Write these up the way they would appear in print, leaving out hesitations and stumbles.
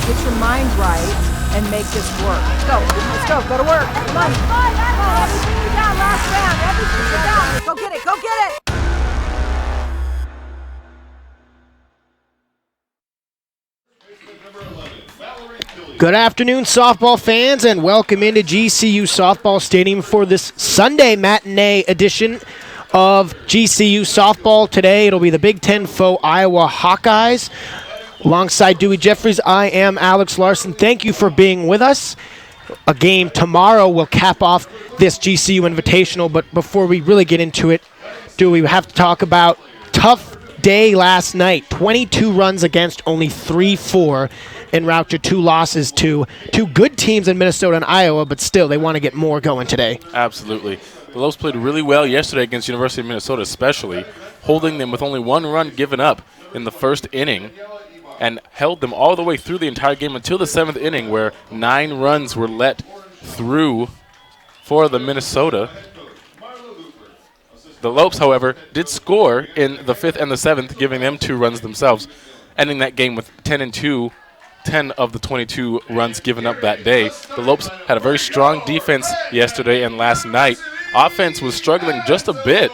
get your mind right, and make this work. Let's go to work. Come on, everything you got last round, everything you got. Go get it. Good afternoon, softball fans, and welcome into GCU Softball Stadium for this Sunday matinee edition of GCU Softball. Today, it'll be the Big Ten foe Iowa Hawkeyes. Alongside Dewey Jeffries, I am Alex Larson. Thank you for being with us. A game tomorrow will cap off this GCU Invitational, but before we really get into it, Dewey, we have to talk about tough day last night. 22 runs against, only 3-4 en route to 2 losses to two good teams in Minnesota and Iowa, but still they want to get more going today. Absolutely. The Lopes played really well yesterday against University of Minnesota, especially, holding them with only 1 run given up in the first inning, and held them all the way through the entire game until the 7th inning, where 9 runs were let through for the Minnesota. The Lopes, however, did score in the 5th and the 7th, giving them 2 runs themselves, ending that game with 10-2, 10 of the 22 runs given up that day. The Lopes had a very strong defense yesterday and last night. Offense was struggling just a bit,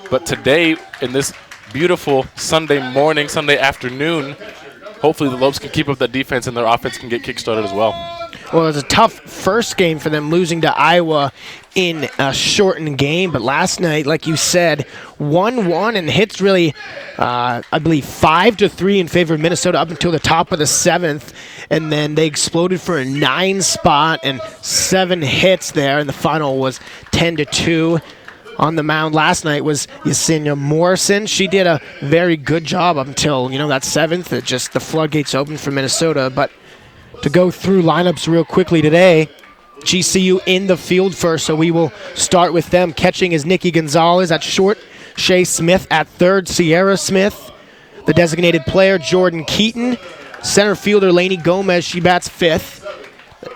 but today in this beautiful Sunday morning, Sunday afternoon, hopefully the Lopes can keep up that defense and their offense can get kick-started as well. Well, it was a tough first game for them, losing to Iowa in a shortened game. But last night, like you said, 1-1 and hits really, I believe, 5-3 in favor of Minnesota up until the top of the 7th. And then they exploded for a 9 spot and 7 hits there. And the final was 10-2. On the mound last night was Yesenia Morrison. She did a very good job up until, that 7th. It just the floodgates opened for Minnesota. But to go through lineups real quickly today, GCU in the field first, so we will start with them. Catching is Nikki Gonzalez at short, Shea Smith at third, Sierra Smith, the designated player, Jordan Keaton. Center fielder, Lainey Gomez, she bats 5th.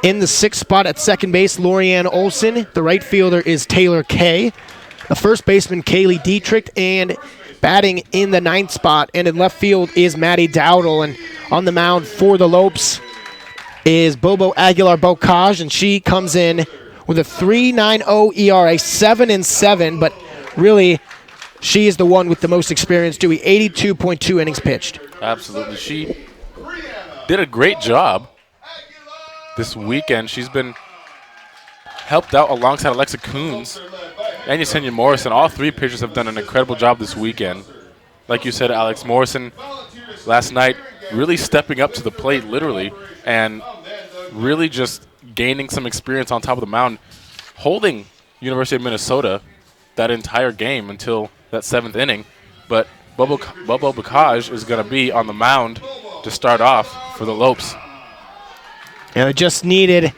In the 6th spot at second base, Lorianne Olson. The right fielder is Taylor Kay. The first baseman, Kaylee Dietrich, and batting in the 9th spot. And in left field is Maddie Dowdle. And on the mound for the Lopes is Bobo Aguilar-Bocage, and she comes in with a 3.90 ERA, 7-7, but really she is the one with the most experience, Dewey, 82.2 innings pitched. Absolutely. She did a great job this weekend. She's been helped out alongside Alexa Coons and Yesenia Morrison. All 3 pitchers have done an incredible job this weekend. Like you said, Alex, Morrison last night really stepping up to the plate, literally, and really just gaining some experience on top of the mound, holding University of Minnesota that entire game until that 7th inning. But Bobo Bocage is going to be on the mound to start off for the Lopes. And it just needed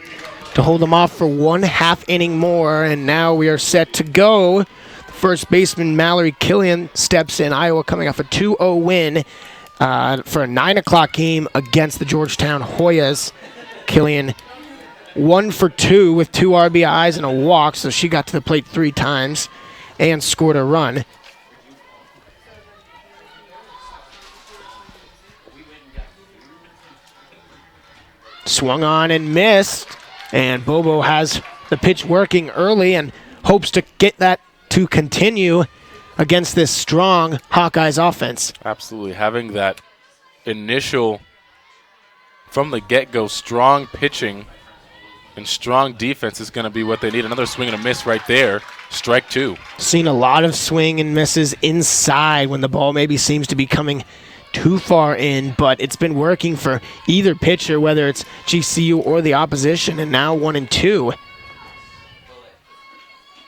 to hold them off for 1/2 inning more, and now we are set to go. First baseman Mallory Killian steps in. Iowa coming off a 2-0 win for a 9 o'clock game against the Georgetown Hoyas. Killian 1 for 2 with 2 RBIs and a walk, so she got to the plate 3 times and scored a run. Swung on and missed, and Bobo has the pitch working early and hopes to get that to continue against this strong Hawkeyes offense. Absolutely. Having that initial, from the get-go, strong pitching and strong defense is going to be what they need. Another swing and a miss right there. Strike 2. Seen a lot of swing and misses inside when the ball maybe seems to be coming too far in, but it's been working for either pitcher, whether it's GCU or the opposition, and now 1-2.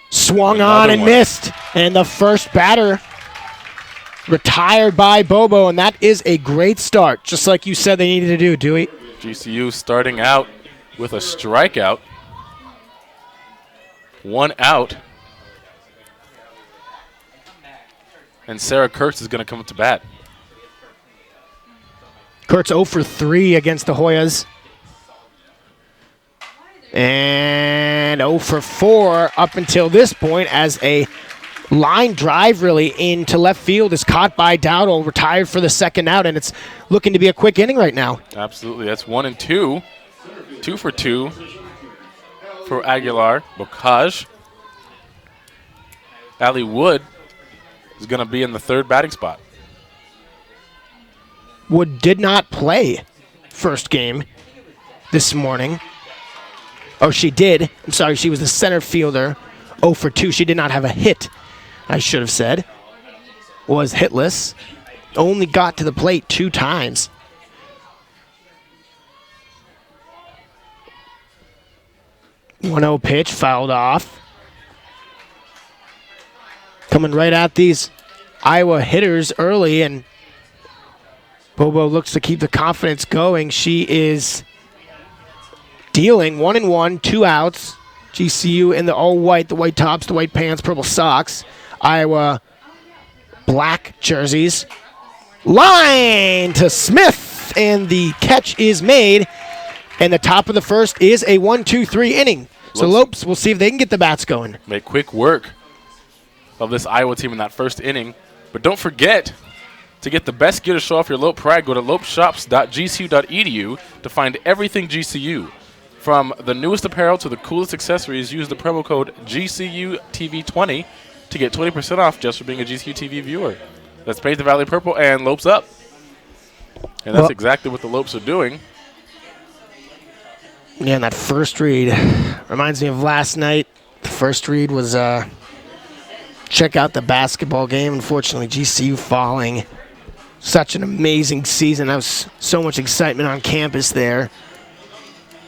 Swung on and missed, and the first batter retired by Bobo, and that is a great start, just like you said they needed to do, Dewey. GCU starting out with a strikeout. 1 out. And Sarah Kurtz is going to come up to bat. Kurtz 0 for 3 against the Hoyas. And 0 for 4 up until this point as a line drive really into left field is caught by Dowdle, retired for the second out, and it's looking to be a quick inning right now. Absolutely. That's 1 and 2. 2 for 2 for Aguilar. Bocage. Allie Wood is going to be in the third batting spot. Wood did not play first game this morning. Oh, she did. I'm sorry, she was the center fielder. 0 for 2. She did not have a hit, I should have said. Was hitless. Only got to the plate 2 times. .1-0 pitch, fouled off. Coming right at these Iowa hitters early, and Bobo looks to keep the confidence going. She is dealing 1-1, 2 outs. GCU in the all white, the white tops, the white pants, purple socks. Iowa black jerseys. Line to Smith, and the catch is made. And the top of the first is a 1-2-3 inning. So Lopes, we'll see if they can get the bats going. Make quick work of this Iowa team in that first inning. But don't forget, to get the best gear to show off your Lope pride, go to lopeshops.gcu.edu to find everything GCU. From the newest apparel to the coolest accessories, use the promo code GCUTV20 to get 20% off just for being a GCU TV viewer. Let's paint the Valley purple and Lopes up. And that's exactly what the Lopes are doing. Yeah, and that first read reminds me of last night. The first read was check out the basketball game. Unfortunately, GCU falling. Such an amazing season. That was so much excitement on campus there.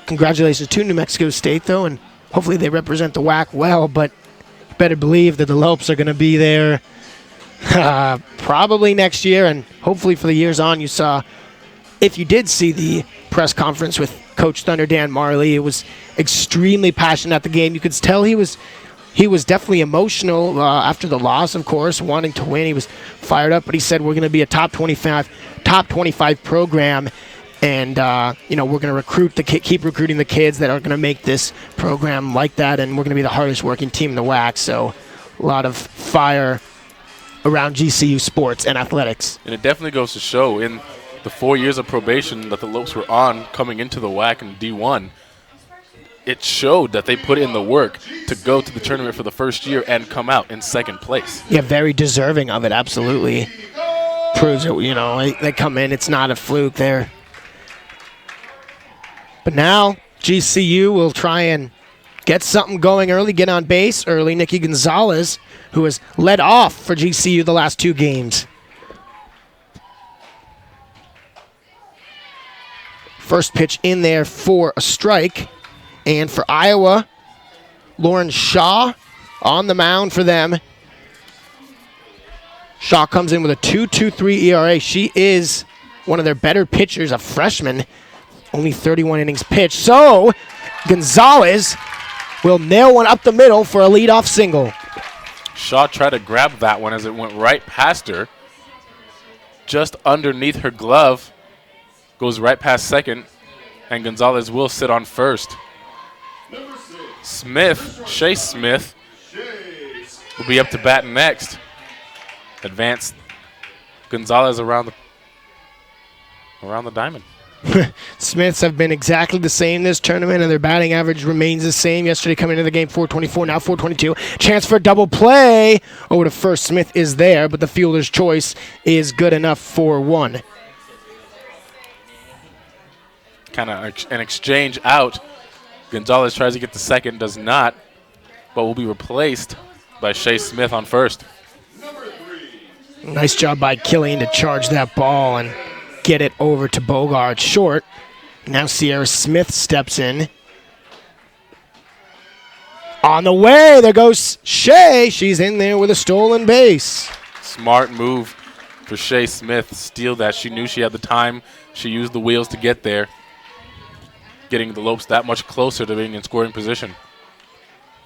Congratulations to New Mexico State, though, and hopefully they represent the WAC well, but you better believe that the Lopes are going to be there probably next year, and hopefully for the years on. You saw, if you did see the press conference with Coach Thunder Dan Marley, it was extremely passionate at the game. You could tell he was definitely emotional after the loss, of course, wanting to win. He was fired up, but he said we're going to be a top 25 program, and we're going to keep recruiting the kids that are going to make this program like that, and we're going to be the hardest working team in the WAC. So a lot of fire around GCU sports and athletics. And it definitely goes to show in the 4 years of probation that the Lopes were on coming into the WAC and D1, it showed that they put in the work to go to the tournament for the first year and come out in second place. Yeah, very deserving of it, absolutely. Proves that, they come in, it's not a fluke there. But now GCU will try and get something going early, get on base early. Nikki Gonzalez, who has led off for GCU the last 2 games. First pitch in there for a strike. And for Iowa, Lauren Shaw on the mound for them. Shaw comes in with a 2.23 ERA. She is one of their better pitchers, a freshman. Only 31 innings pitched. So Gonzalez will nail one up the middle for a leadoff single. Shaw tried to grab that one as it went right past her. Just underneath her glove. Goes right past second. And Gonzalez will sit on first. Shea Smith, will be up to bat next. Advance Gonzalez around the diamond. Smiths have been exactly the same this tournament, and their batting average remains the same. Yesterday coming into the game, 424, now 422. Chance for a double play. Over to first. Smith is there, but the fielder's choice is good enough for 1. Kind of an exchange out. Gonzalez tries to get the second, does not, but will be replaced by Shea Smith on first. Nice job by Killian to charge that ball and get it over to Bogart short. Now Sierra Smith steps in. On the way, there goes Shea. She's in there with a stolen base. Smart move for Shea Smith. Steal that. She knew she had the time. She used the wheels to get there, getting the Lopes that much closer to being in scoring position.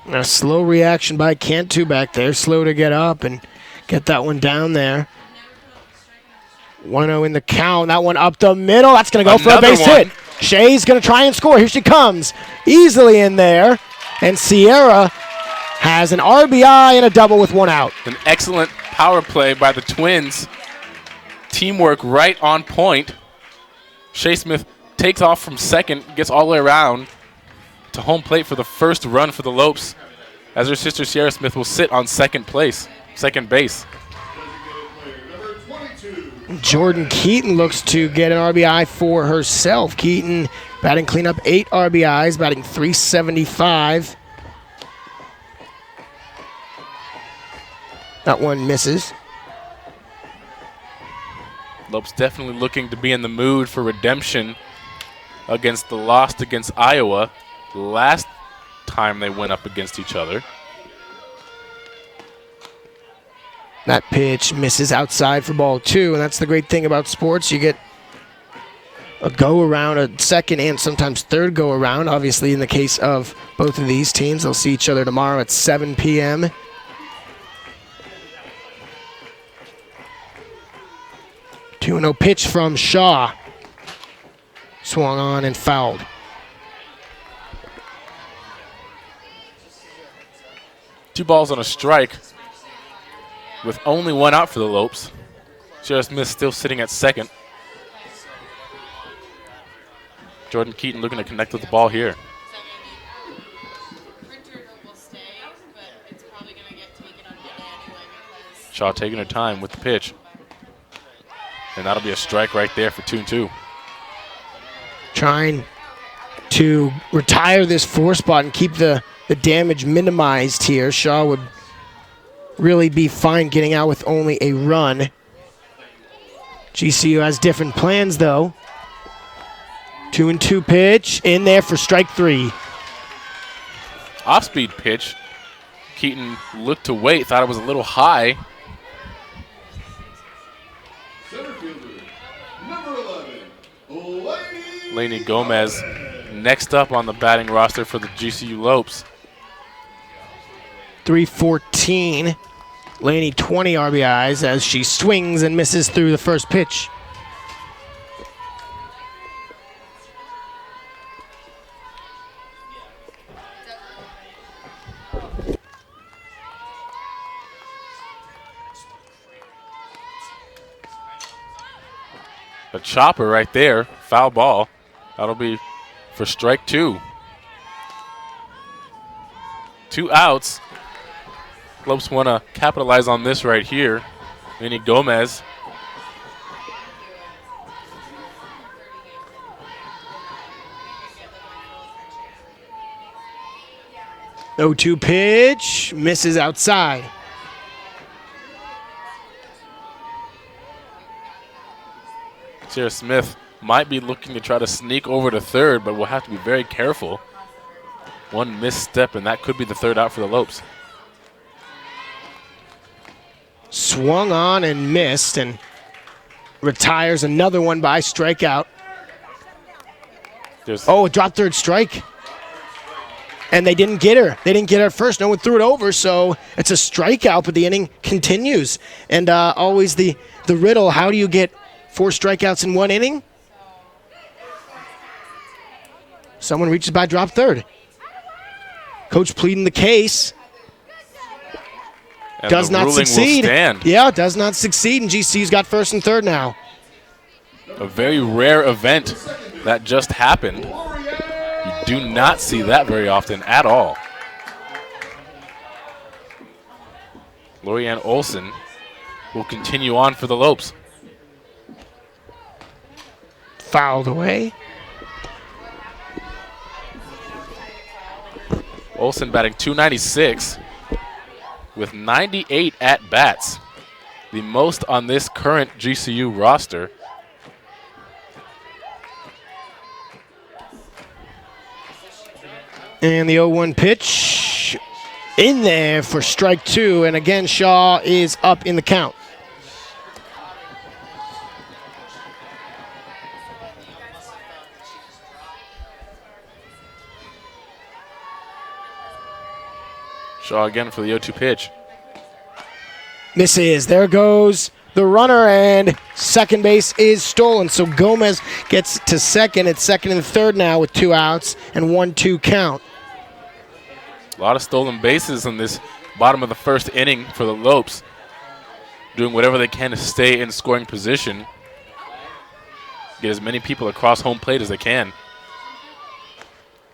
A slow reaction by Cantu back there. Slow to get up and get that one down there. 1-0 in the count. That one up the middle. That's going to go for a base hit. Shea's going to try and score. Here she comes. Easily in there. And Sierra has an RBI and a double with 1 out. An excellent power play by the Twins. Teamwork right on point. Shea Smith takes off from second, gets all the way around to home plate for the first run for the Lopes, as her sister Sierra Smith will sit on second base. Jordan Keaton looks to get an RBI for herself. Keaton batting cleanup, 8 RBIs, batting .375. That one misses. Lopes definitely looking to be in the mood for redemption against the loss against Iowa last time they went up against each other. That pitch misses outside for ball 2, and that's the great thing about sports. You get a go-around, a second and sometimes third go-around. Obviously, in the case of both of these teams, they'll see each other tomorrow at 7 p.m. Two 2-0 pitch from Shaw. Swung on and fouled. Two balls on a strike with only 1 out for the Lopes. Sierra Smith still sitting at second. Jordan Keaton looking to connect with the ball here. Shaw taking her time with the pitch. And that'll be a strike right there for 2-2. Trying to retire this 4 spot and keep the damage minimized here. Shaw would really be fine getting out with only a run. GCU has different plans, though. 2-2 pitch in there for strike 3. Off-speed pitch. Keaton looked to wait, thought it was a little high. Lainey Gomez next up on the batting roster for the GCU Lopes. 314. Lainey 20 RBIs as she swings and misses through the first pitch. A chopper right there, foul ball. That'll be for strike 2. 2 outs. Lopes want to capitalize on this right here. Lainey Gomez. No 2 pitch, misses outside. Sierra Smith might be looking to try to sneak over to third, but we'll have to be very careful. One misstep, and that could be the 3rd out for the Lopes. Swung on and missed, and retires another one by strikeout. A drop third strike. And they didn't get her. They didn't get her at first. No one threw it over, so it's a strikeout, but the inning continues. And always the riddle, how do you get 4 strikeouts in 1 inning? Someone reaches by drop third. Coach pleading the case. And does not succeed. Will stand. Yeah, does not succeed, and GCU's got 1st and 3rd now. A very rare event that just happened. You do not see that very often at all. Lorianne Olson will continue on for the Lopes. Fouled away. Olson batting .296 with 98 at-bats, the most on this current GCU roster. And the 0-1 pitch in there for strike 2, and again Shaw is up in the count. Shaw again for the 0-2 pitch. Misses. There goes the runner, and second base is stolen. So Gomez gets to second. It's 2nd and 3rd now with 2 outs and 1-2 count. lot of stolen bases in this bottom of the first inning for the Lopes, doing whatever they can to stay in scoring position, get as many people across home plate as they can.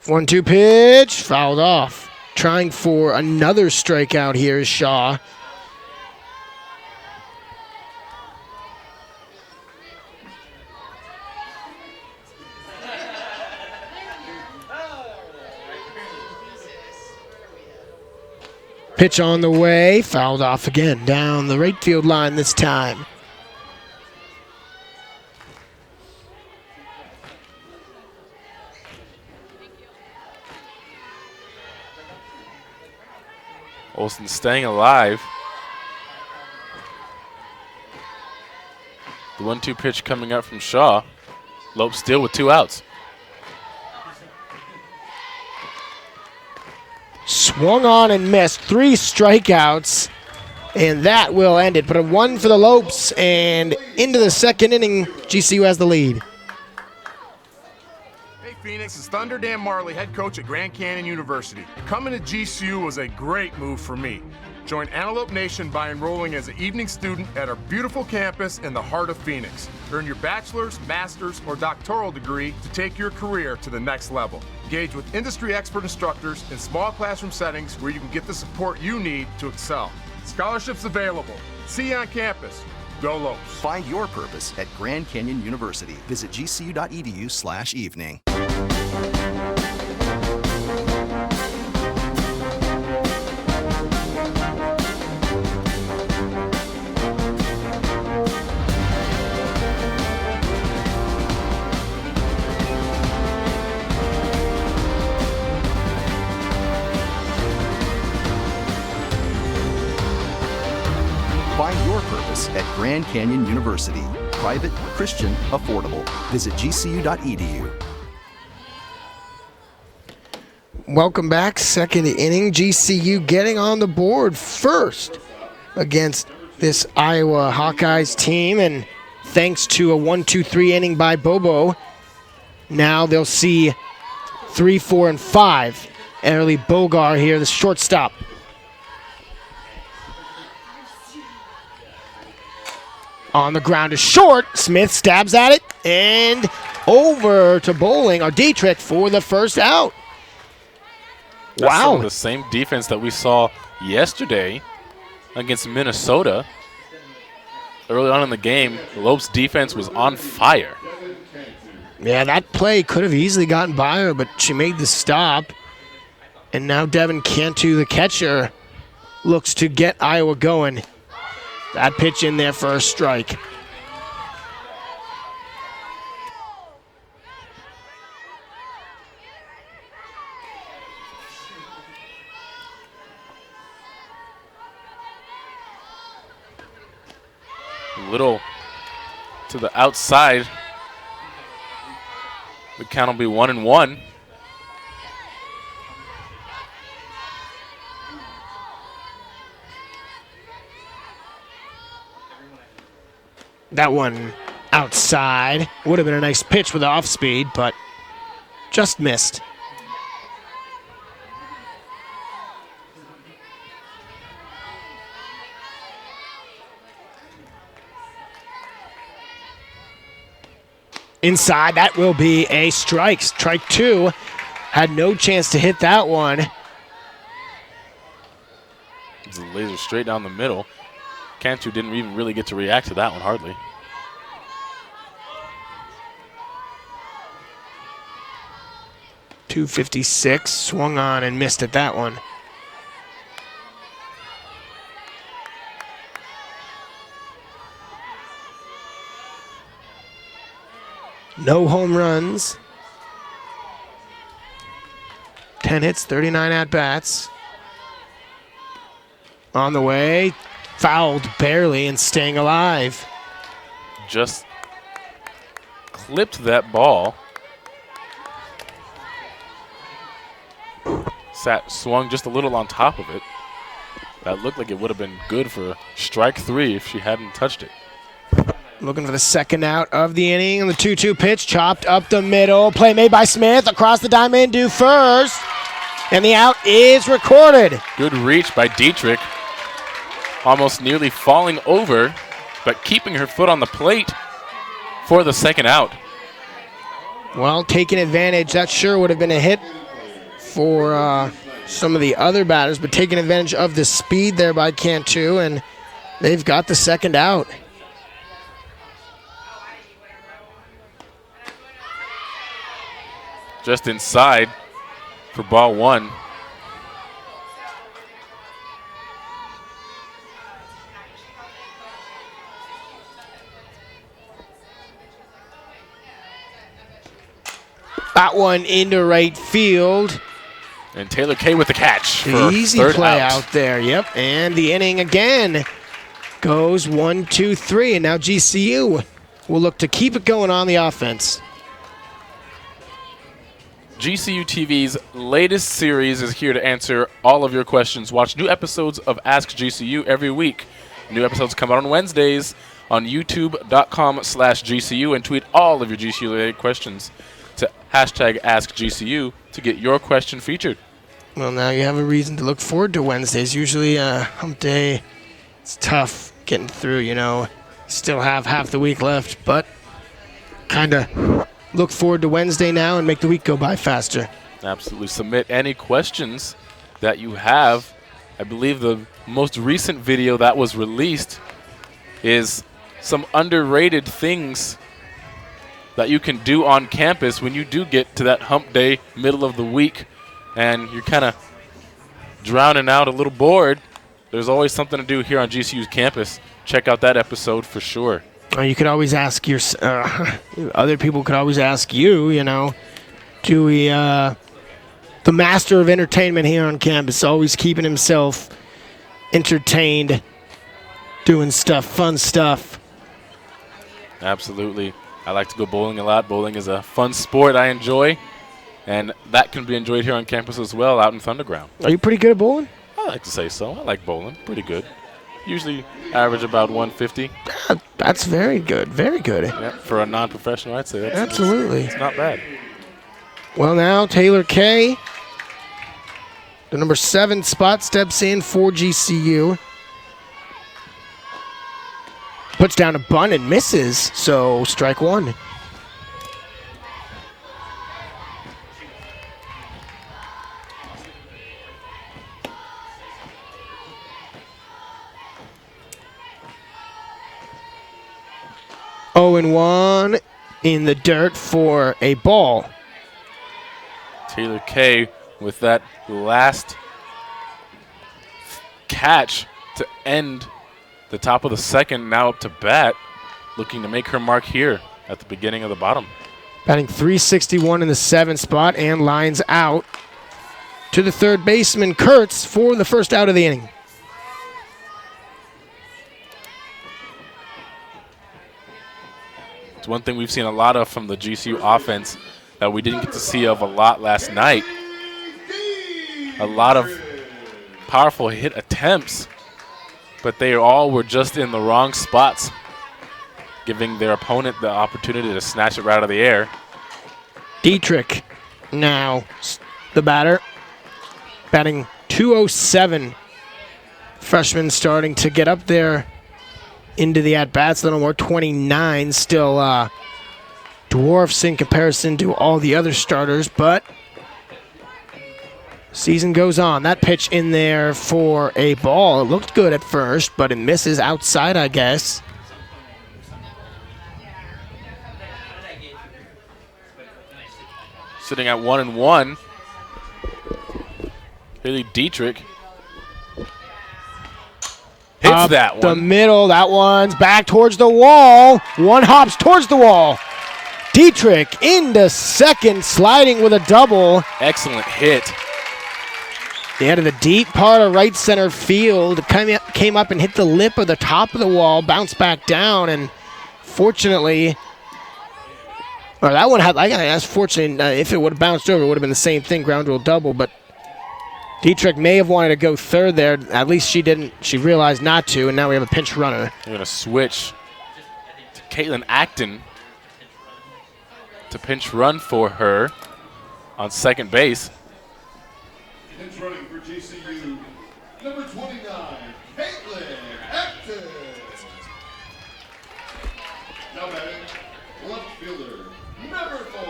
1-2 pitch, fouled off. Trying for another strikeout here is Shaw. Pitch on the way, fouled off again, down the right field line this time. Olsen staying alive. The 1-2 pitch coming up from Shaw. Lopes still with 2 outs. Swung on and missed, 3 strikeouts, and that will end it. But a 1 for the Lopes, and into the second inning, GCU has the lead. Hey Phoenix, it's Thunder Dan Marley, head coach at Grand Canyon University. Coming to GCU was a great move for me. Join Antelope Nation by enrolling as an evening student at our beautiful campus in the heart of Phoenix. Earn your bachelor's, master's, or doctoral degree to take your career to the next level. Engage with industry expert instructors in small classroom settings where you can get the support you need to excel. Scholarships available. See you on campus. Go Lopes. Find your purpose at Grand Canyon University. Visit gcu.edu/evening. Find your purpose at Grand Canyon University. Private, Christian, affordable. Visit gcu.edu. Welcome back, second inning. GCU getting on the board first against this Iowa Hawkeyes team, and thanks to a 1-2-3 inning by Bobo, now they'll see 3, 4, and 5. Early Bogar here, the shortstop. On the ground is short. Smith stabs at it, and over to Bowling, or Dietrich, for the first out. That's some Wow. of the same defense that we saw yesterday against Minnesota. Early on in the game, the Lopes defense was on fire. Yeah, that play could have easily gotten by her, but she made the stop. And now Devin Cantu, the catcher, looks to get Iowa going. That pitch in there for a strike. A little to the outside. The count will be 1-1. That one outside. Would have been a nice pitch with off speed, but just missed. Inside, that will be a strike. Strike 2. Had no chance to hit that one. It's a laser straight down the middle. Cantu didn't even really get to react to that one, hardly. .256, swung on and missed at that one. No home runs. 10 hits, 39 at-bats. On the way, fouled barely and staying alive. Just clipped that ball. Swung just a little on top of it. That looked like it would have been good for strike 3 if she hadn't touched it. Looking for the second out of the inning. The 2-2 pitch chopped up the middle. Play made by Smith across the diamond, due first. And the out is recorded. Good reach by Dietrich. Almost nearly falling over, but keeping her foot on the plate for the second out. Well, taking advantage. That sure would have been a hit for some of the other batters, but taking advantage of the speed there by Cantu, and they've got the second out. Just inside for ball one. That one into right field. And Taylor Kay with the catch. For Easy third play out. out there. Yep. And the inning again goes 1, 2, 3. And now GCU will look to keep it going on the offense. GCU TV's latest series is here to answer all of your questions. Watch new episodes of Ask GCU every week. New episodes come out on Wednesdays on youtube.com/GCU and tweet all of your GCU-related questions to #AskGCU to get your question featured. Well, now you have a reason to look forward to Wednesdays. Usually hump day, it's tough getting through, you know. Still have half the week left, but kind of look forward to Wednesday now and make the week go by faster. Absolutely. Submit any questions that you have. I believe the most recent video that was released is some underrated things that you can do on campus when you do get to that hump day, middle of the week, and you're kind of drowning out, a little bored. There's always something to do here on GCU's campus. Check out that episode for sure. You could always ask your other people could always ask you, you know, Dewey, the master of entertainment here on campus, always keeping himself entertained, doing stuff, fun stuff. Absolutely. I like to go bowling a lot. Bowling is a fun sport I enjoy, and that can be enjoyed here on campus as well out in Thunderground. Are you pretty good at bowling? I like to say so. I like bowling. Pretty good. Usually average about 150. That's very good. Very good. Yeah, for a non-professional, I'd say that's Absolutely. It's not bad. Well, now Taylor Kay, the number 7 spot, steps in for GCU. Puts down a bunt and misses, so strike one. Oh, and 1 in the dirt for a ball. Taylor Kay with that last catch to end the top of the second, now up to bat, looking to make her mark here at the beginning of the bottom. Batting .361 in the 7th spot and lines out to the third baseman, Kurtz, for the first out of the inning. It's one thing we've seen a lot of from the GCU offense that we didn't get to see of a lot last night. A lot of powerful hit attempts, but they all were just in the wrong spots, giving their opponent the opportunity to snatch it right out of the air. Dietrich now the batter, batting .207. Freshman starting to get up there into the at-bats, a little more. 29 still dwarfs in comparison to all the other starters, but season goes on. That pitch in there for a ball. It looked good at first, but it misses outside, I guess. Sitting at 1-1. Haley Dietrich hits Up that the one. middle. That one's back towards the wall. One hops towards the wall. Dietrich into second, sliding with a double. Excellent hit. They had the deep part of right center field. Came up and hit the lip of the top of the wall, bounced back down, and fortunately, or that one had, that's fortunate. If it would have bounced over, it would have been the same thing, ground rule double, but Dietrich may have wanted to go third there. At least she didn't. She realized not to, and now we have a pinch runner. We're going to switch to Caitlin Acton to pinch run for her on second base. Pinch running for GCU, number 29, Caitlin Acton. Now batting, left fielder, number 4,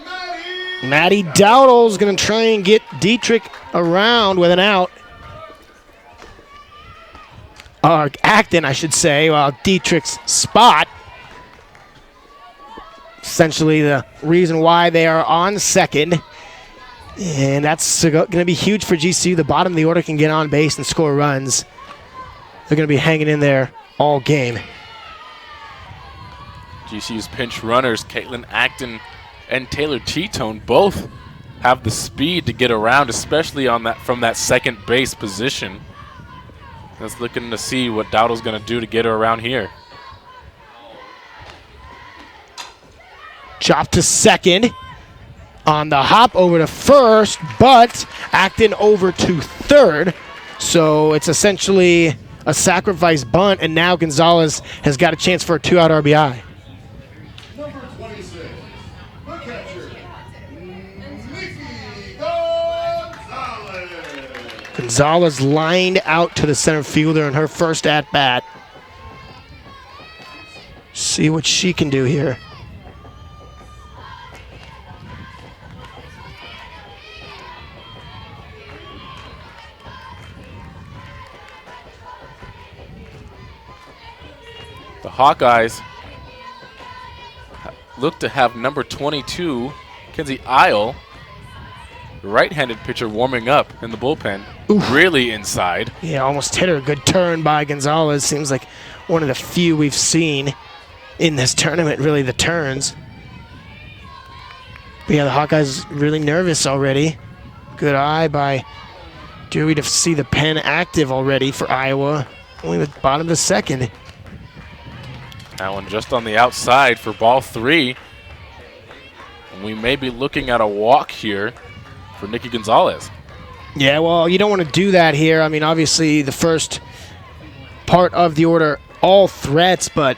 Maddie. Maddie Dowdle's going to try and get Dietrich around with an out. Acton, I should say, while Dietrich's spot. Essentially the reason why they are on second. And that's going to be huge for GCU. The bottom of the order can get on base and score runs. They're going to be hanging in there all game. GCU's pinch runners, Caitlin Acton and Taylor T-Tone, both have the speed to get around, especially on that from that second base position. That's looking to see what Dowdle's going to do to get her around here. Chop to second. On the hop over to first, but Acton over to third. So it's essentially a sacrifice bunt, and now Gonzalez has got a chance for a 2-out RBI. Number 26, the catcher, Nikki Gonzalez. Gonzalez lined out to the center fielder in her first at-bat. See what she can do here. The Hawkeyes look to have number 22, Kenzie Isle, the right-handed pitcher, warming up in the bullpen. Oof. Really inside. Yeah, almost hit her. Good turn by Gonzalez. Seems like one of the few we've seen in this tournament, really, the turns. But yeah, the Hawkeyes really nervous already. Good eye by Dewey to see the pen active already for Iowa. Only the bottom of the second. That one just on the outside for ball 3. And we may be looking at a walk here for Nikki Gonzalez. Yeah, well, you don't want to do that here. I mean, obviously, the first part of the order, all threats, but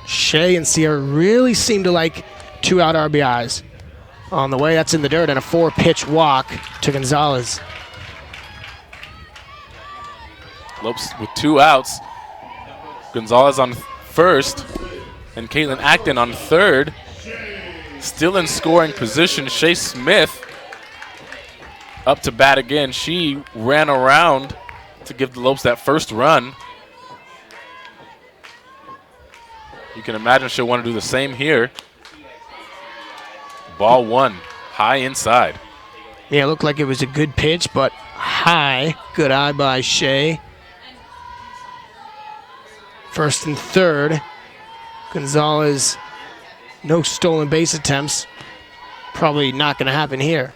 Shea and Sierra really seem to like 2-out RBIs. On the way, that's in the dirt, and a 4-pitch walk to Gonzalez. Lopes with 2 outs. Gonzalez on first, and Caitlin Acton on third. Still in scoring position. Shea Smith up to bat again. She ran around to give the Lopes that first run. You can imagine she'll want to do the same here. Ball 1, high inside. Yeah, it looked like it was a good pitch, but high. Good eye by Shea. First and third. Gonzalez, no stolen base attempts. Probably not going to happen here.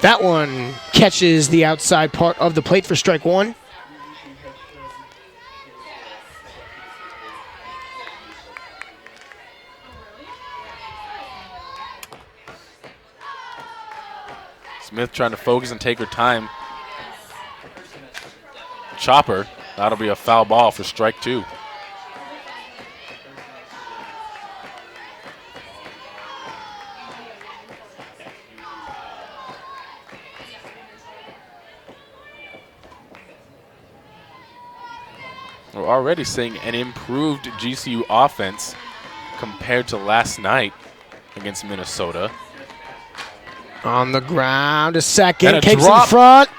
That one catches the outside part of the plate for strike 1. Smith trying to focus and take her time. Chopper. That'll be a foul ball for strike 2. We're already seeing an improved GCU offense compared to last night against Minnesota. On the ground, a second, And a kicks drop. in front.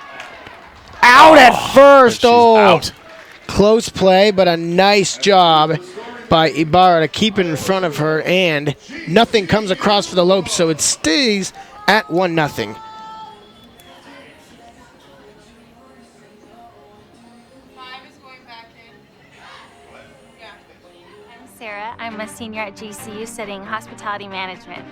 Out at first. She's Oh, out. close play, but a nice job by Ibarra to keep it in front of her, and nothing comes across for the Lopes, so it stays at 1-0. I'm Sarah. I'm a senior at GCU studying hospitality management.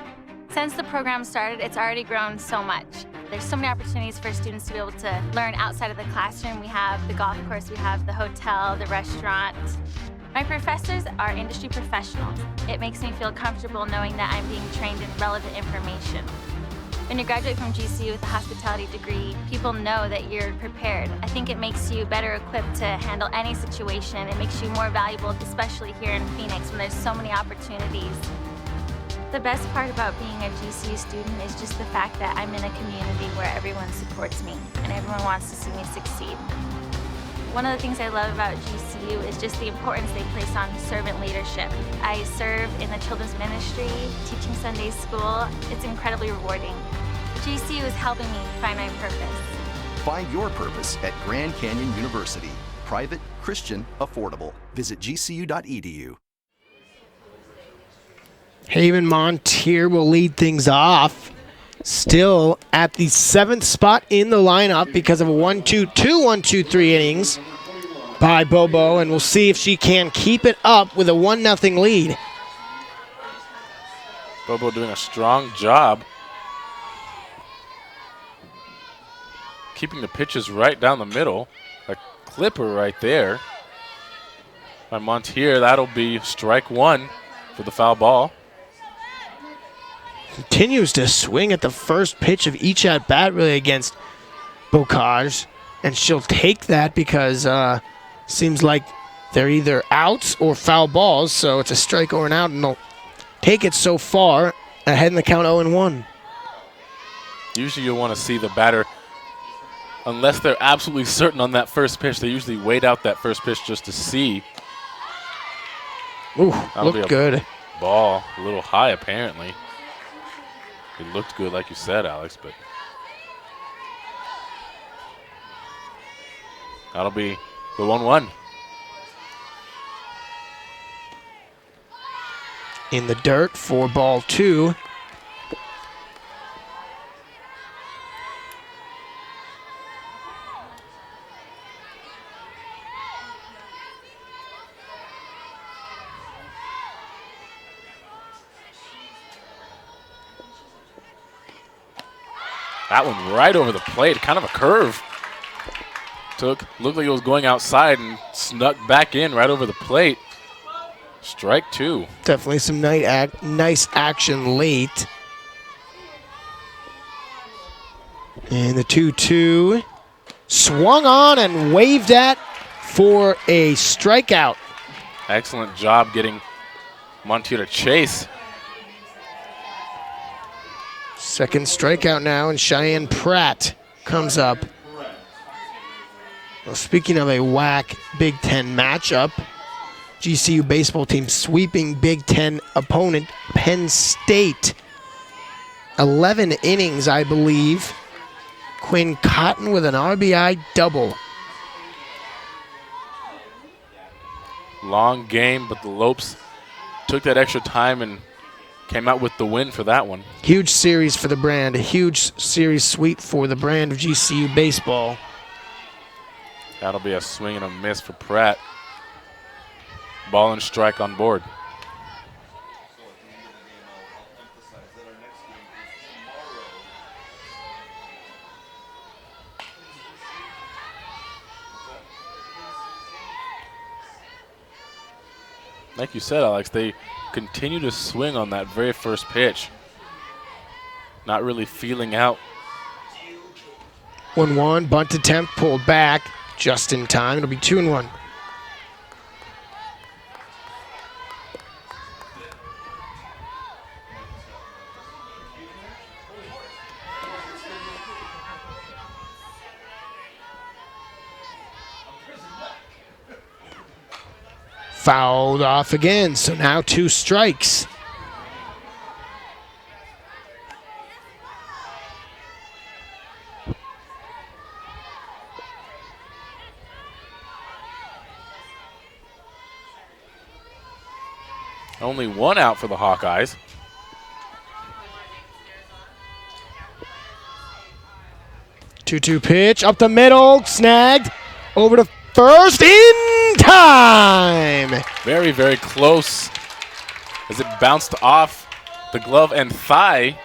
Since the program started, it's already grown so much. There's so many opportunities for students to be able to learn outside of the classroom. We have the golf course, we have the hotel, the restaurant. My professors are industry professionals. It makes me feel comfortable knowing that I'm being trained in relevant information. When you graduate from GCU with a hospitality degree, people know that you're prepared. I think it makes you better equipped to handle any situation. It makes you more valuable, especially here in Phoenix when there's so many opportunities. The best part about being a GCU student is just the fact that I'm in a community where everyone supports me and everyone wants to see me succeed. One of the things I love about GCU is just the importance they place on servant leadership. I serve in the children's ministry, teaching Sunday school. It's incredibly rewarding. GCU is helping me find my purpose. Find your purpose at Grand Canyon University. Private, Christian, affordable. Visit gcu.edu. Haven Montier will lead things off. Still at the 7th spot in the lineup because of a 1-2-3 innings by Bobo, and we'll see if she can keep it up with a 1-0 lead. Bobo doing a strong job keeping the pitches right down the middle. A clipper right there by Montier. That'll be strike 1 for the foul ball. Continues to swing at the first pitch of each at-bat really against Bocage, and she'll take that because seems like they're either outs or foul balls, so it's a strike or an out, and they'll take it so far ahead in the count 0-1. Usually you'll want to see the batter, unless they're absolutely certain on that first pitch, they usually wait out that first pitch just to see. Ooh, That'll be looked a good. Ball, a little high apparently. It looked good like you said, Alex, but that'll be the 1-1. In the dirt for ball 2. That one right over the plate, kind of a curve. Looked like it was going outside and snuck back in right over the plate. Strike 2. Definitely some nice action late. And the 2-2 swung on and waved at for a strikeout. Excellent job getting Montier to chase. Second strikeout now, and Cheyenne Pratt comes up. Well, speaking of a whack Big Ten matchup, GCU baseball team sweeping Big Ten opponent Penn State. 11 innings, I believe. Quinn Cotton with an RBI double. Long game, but the Lopes took that extra time and came out with the win for that one. Huge series for the brand, a huge series sweep for the brand of GCU baseball. That'll be a swing and a miss for Pratt. Ball and strike on board. Like you said, Alex, they continue to swing on that very first pitch. Not really feeling out. 1-1, bunt attempt pulled back just in time. It'll be 2-1. Fouled off again, so now 2 strikes. Only 1 out for the Hawkeyes. Two-two pitch up the middle, snagged over to first in time. Very, very close as it bounced off the glove and thigh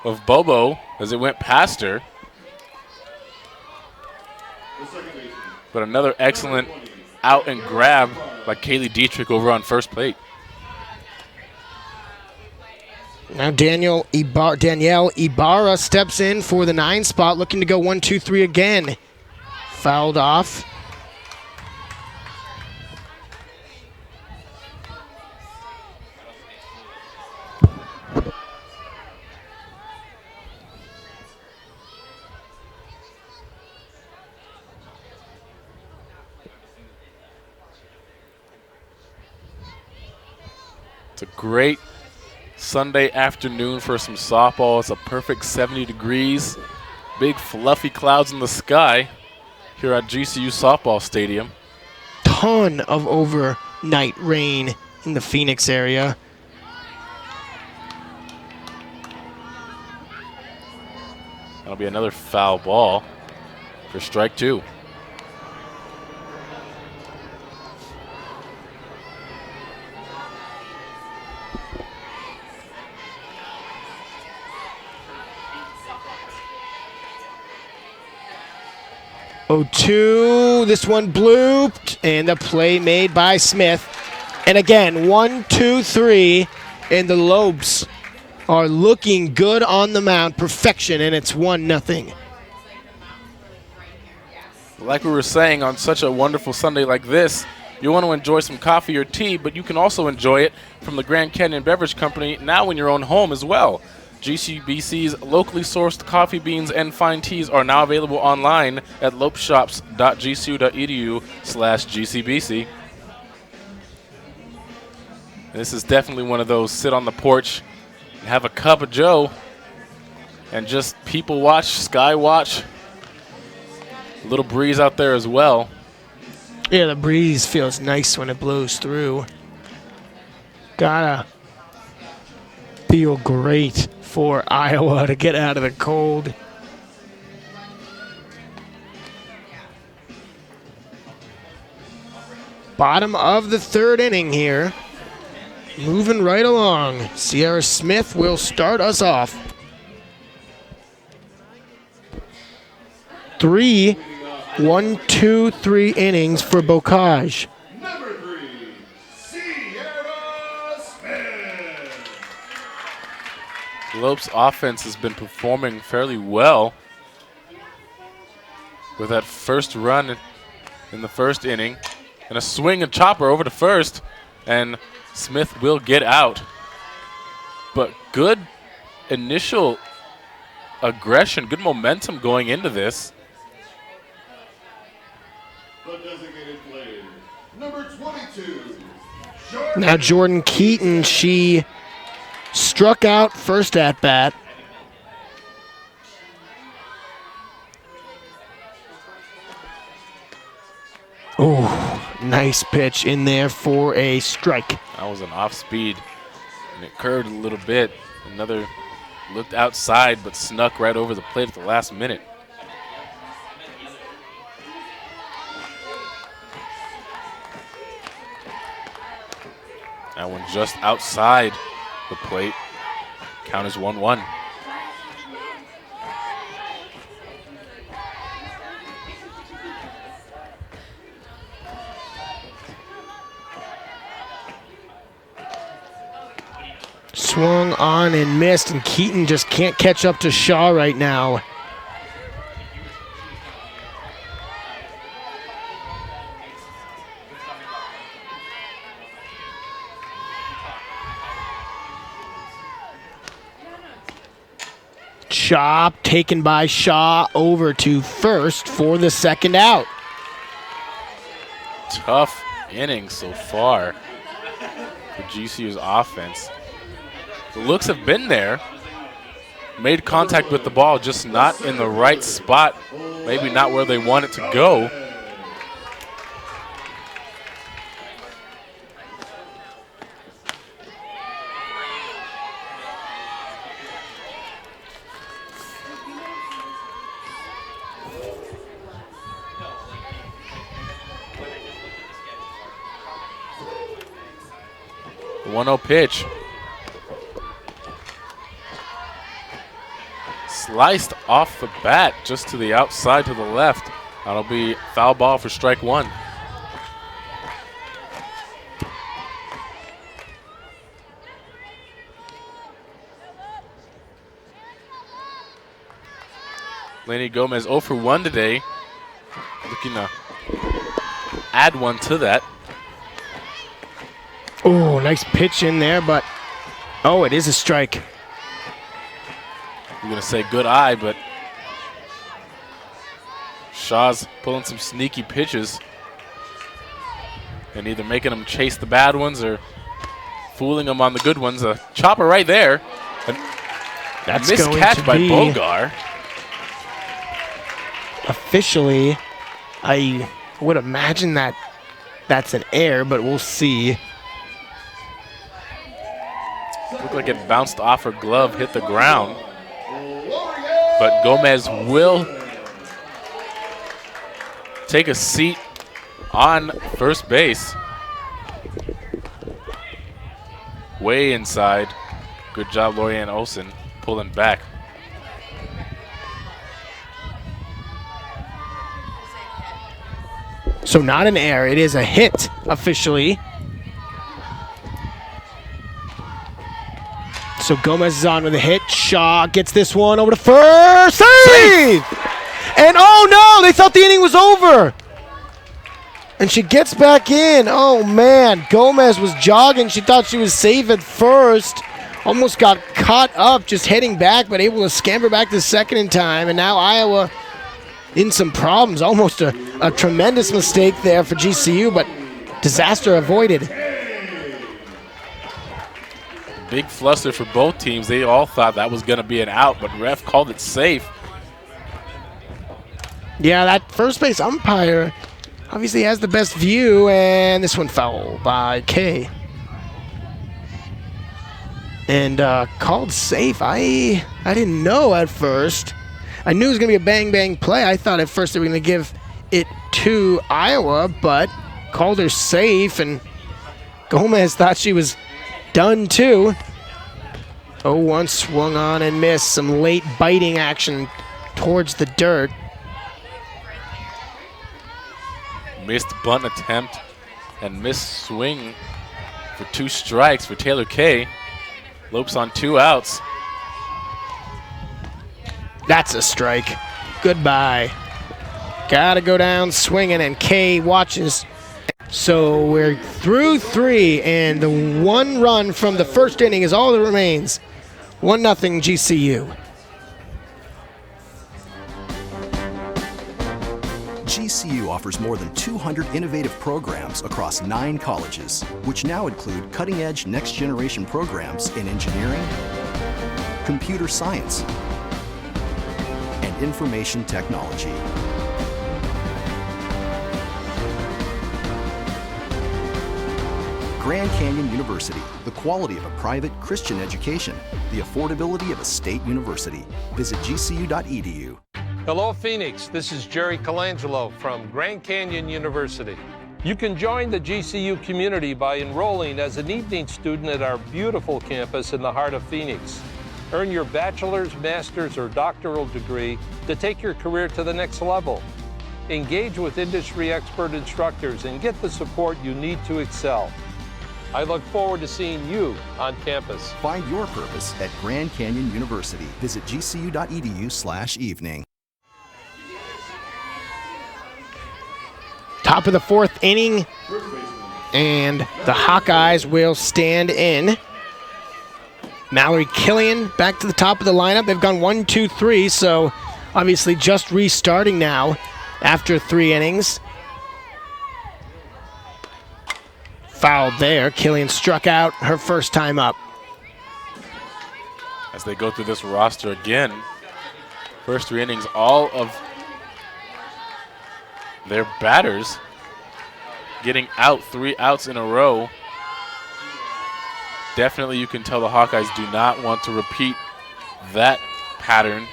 of Bobo as it went past her. But another excellent out and grab by Kaylee Dietrich over on first plate. Now Danielle Ibarra steps in for the 9 spot, looking to go 1-2-3 again. Fouled off. It's a great Sunday afternoon for some softball. It's a perfect 70 degrees. Big fluffy clouds in the sky here at GCU Softball Stadium. Ton of overnight rain in the Phoenix area. That'll be another foul ball for strike 2. Oh, 2. This one blooped, and the play made by Smith. And again, 1, 2, 3, and the Lopes are looking good on the mound. Perfection, and it's 1-0. Like we were saying, on such a wonderful Sunday like this, you want to enjoy some coffee or tea, but you can also enjoy it from the Grand Canyon Beverage Company now in your own home as well. GCBC's locally sourced coffee beans and fine teas are now available online at lopeshops.gcu.edu/GCBC. This is definitely one of those sit on the porch, have a cup of joe, and just people watch, sky watch. A little breeze out there as well. Yeah, the breeze feels nice when it blows through. Gotta feel great for Iowa to get out of the cold. Bottom of the 3rd inning here. Moving right along. Sierra Smith will start us off. 1, 2, 3 innings for Bocage. Number 3, Sierra Smith. Lopes' offense has been performing fairly well with that first run in the 1st inning and a swing and chopper over to first, and Smith will get out. But good initial aggression, good momentum going into this. The designated player, number 22, Now Jordan Keaton, she struck out first at bat. Oh, nice pitch in there for a strike. That was an off speed, and it curved a little bit. Another looked outside, but snuck right over the plate at the last minute. That one just outside the plate. Count is 1-1. Swung on and missed, and Keaton just can't catch up to Shaw right now. Chop taken by Shaw over to first for the 2nd out. Tough inning so far for GCU's offense. The looks have been there. Made contact with the ball, just not in the right spot. Maybe not where they want it to go. The 1-0 pitch. Sliced off the bat just to the outside to the left. That'll be foul ball for strike 1. Laney Gomez 0 for 1 today. Looking to add one to that. Oh, nice pitch in there, but oh, it is a strike. I'm going to say good eye, but Shaw's pulling some sneaky pitches and either making them chase the bad ones or fooling them on the good ones. A chopper right there. That's missed going catch to by be Bogar. officially. I would imagine that that's an error, but we'll see. Looked like it bounced off her glove, hit the ground. But Gomez will take a seat on first base. Way inside. Good job, Lorianne Olsen, pulling back. So not an error, it is a hit officially. So Gomez is on with a hit. Shaw gets this one over to first. Save! And oh no, they thought the inning was over. And she gets back in. Oh man, Gomez was jogging. She thought she was safe at first. Almost got caught up just heading back, but able to scamper back to second in time. And now Iowa in some problems. Almost a tremendous mistake there for GCU, but disaster avoided. Big fluster for both teams. They all thought that was going to be an out, but ref called it safe. Yeah, that first base umpire obviously has the best view, and this one foul by Kay. And called safe. I didn't know at first. I knew it was going to be a bang-bang play. I thought at first they were going to give it to Iowa, but called her safe, and Gomez thought she was done too. 0-1 swung on and missed. Some late biting action towards the dirt. Missed bunt attempt and missed swing for 2 strikes for Taylor Kay. Lopes on 2 outs. That's a strike. Goodbye. Gotta go down swinging, and Kay watches. So we're through 3, and the 1 run from the first inning is all that remains. 1-0 GCU. GCU offers more than 200 innovative programs across 9 colleges, which now include cutting-edge next-generation programs in engineering, computer science, and information technology. Grand Canyon University, the quality of a private Christian education, the affordability of a state university. Visit gcu.edu. Hello, Phoenix. This is Jerry Colangelo from Grand Canyon University. You can join the GCU community by enrolling as an evening student at our beautiful campus in the heart of Phoenix. Earn your bachelor's, master's, or doctoral degree to take your career to the next level. Engage with industry expert instructors and get the support you need to excel. I look forward to seeing you on campus. Find your purpose at Grand Canyon University. Visit gcu.edu/evening. Top of the 4th inning, and the Hawkeyes will stand in. Mallory Killian back to the top of the lineup. They've gone 1, 2, 3, so obviously just restarting now after 3 innings. Fouled there. Killian struck out her first time up. As they go through this roster again, first 3 innings, all of their batters getting out, 3 outs in a row. Definitely you can tell the Hawkeyes do not want to repeat that pattern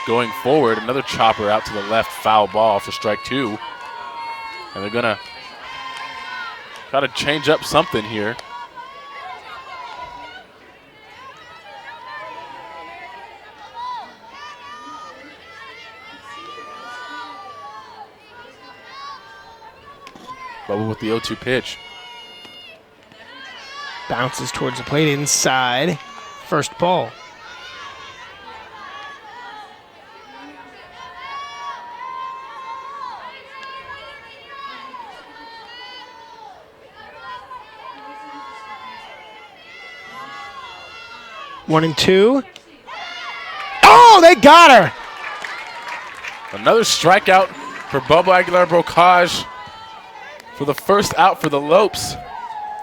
going forward. Another chopper out to the left, foul ball for strike 2. And they're gonna try to change up something here. Bubba with the 0-2 pitch. Bounces towards the plate inside. First ball. One and 2. Oh, they got her! Another strikeout for Bubba Aguilar-Bocage for the first out for the Lopes.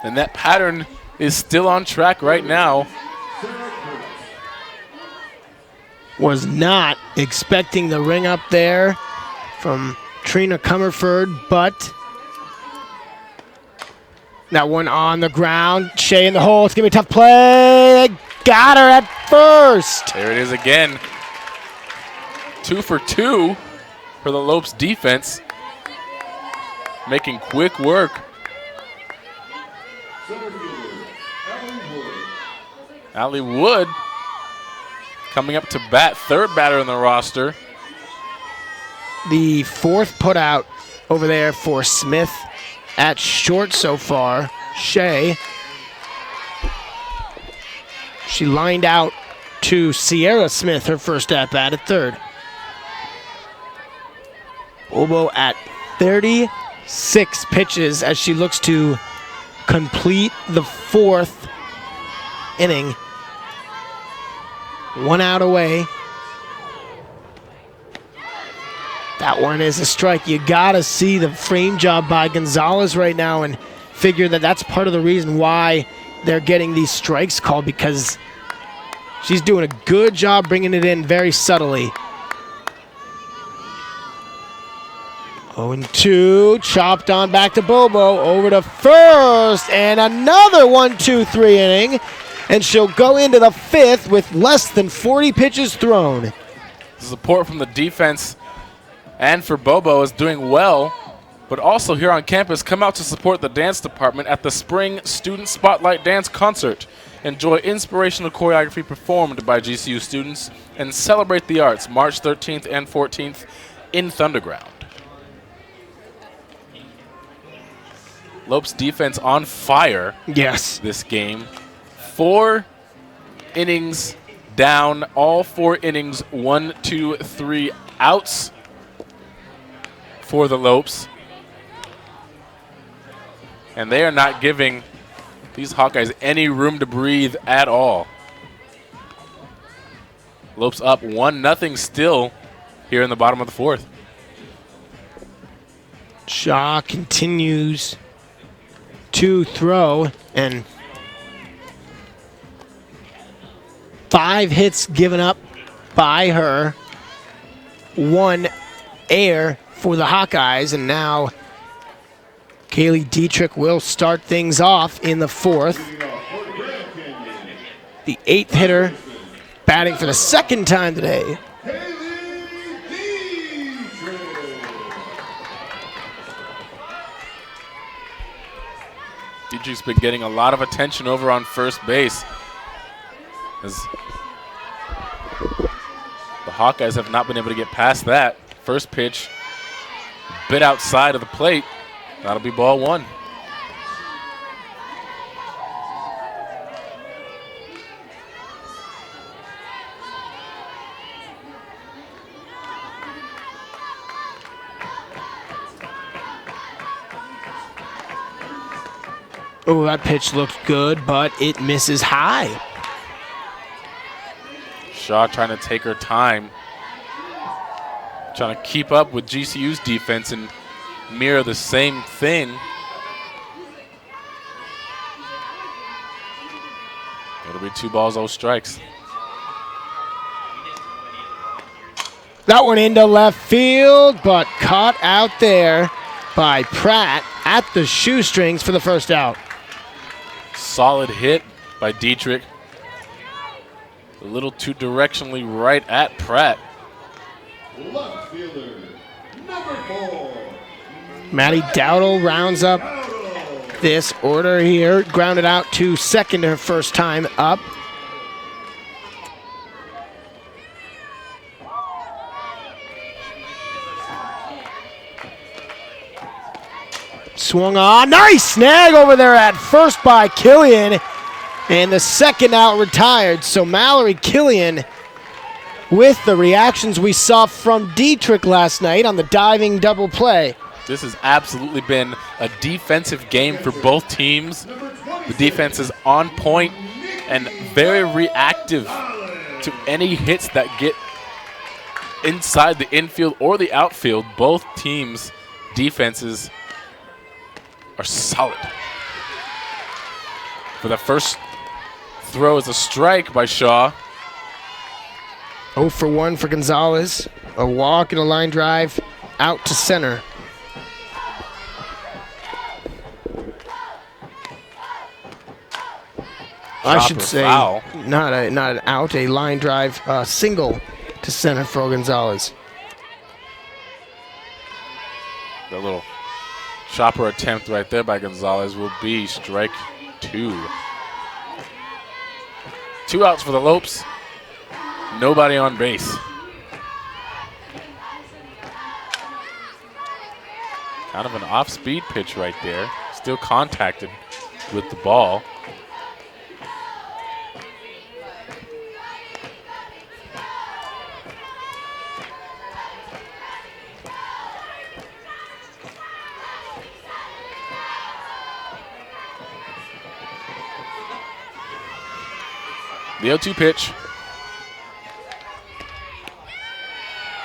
And that pattern is still on track right now. Was not expecting the ring up there from Trina Comerford, but that one on the ground. Shea in the hole. It's going to be a tough play. They got her at first. There it is again. 2 for 2 for the Lopes defense. Making quick work. Allie Wood coming up to bat, third batter in the roster. The fourth put out over there for Smith at short so far. Shea. She lined out to Sierra Smith, her first at bat at third. Bobo at 36 pitches as she looks to complete the fourth inning. 1 out away. That one is a strike. You gotta see the frame job by Gonzalez right now and figure that that's part of the reason why they're getting these strikes called, because she's doing a good job bringing it in very subtly. 0-2, chopped on back to Bobo, over to first, and another 1-2-3 inning, and she'll go into the fifth with less than 40 pitches thrown. Support from the defense and for Bobo is doing well, but also here on campus, come out to support the dance department at the Spring Student Spotlight Dance Concert. Enjoy inspirational choreography performed by GCU students and celebrate the arts March 13th and 14th in Thunderground. Lopes defense on fire. Yes. This game. 4 innings down, all 4 innings, 1, 2, 3 outs for the Lopes. And they are not giving these Hawkeyes any room to breathe at all. Lopes up 1-0 still here in the bottom of the fourth. Shaw continues to throw, and 5 hits given up by her, 1 air for the Hawkeyes, and now Kaylee Dietrich will start things off in the fourth. The 8th hitter batting for the second time today. Dietrich's been getting a lot of attention over on first base, as the Hawkeyes have not been able to get past that. First pitch, a bit outside of the plate. That'll be ball 1. Oh, that pitch looked good, but it misses high. Shaw trying to take her time, trying to keep up with GCU's defense and mirror the same thing. It'll be 2 balls, 0 strikes. That one into left field, but caught out there by Pratt at the shoestrings for the first out. Solid hit by Dietrich. A little too directionally right at Pratt. Left fielder, number 4. Maddie Dowdle rounds up this order here. Grounded out to second her first time up. Swung on. Nice snag over there at first by Killian. And the second out retired. So Mallory Killian, with the reactions we saw from Dietrich last night on the diving double play. This has absolutely been a defensive game for both teams. The defense is on point and very reactive to any hits that get inside the infield or the outfield. Both teams' defenses are solid. For the first throw is a strike by Shaw. 0 for 1 for Gonzalez. A walk and a line drive out to center. I Chop should or say foul. not an out, a line drive single to center for Gonzalez. The little chopper attempt right there by Gonzalez will be strike 2. 2 outs for the Lopes. Nobody on base. Kind of an off-speed pitch right there. Still contacted with the ball. The 0-2 pitch.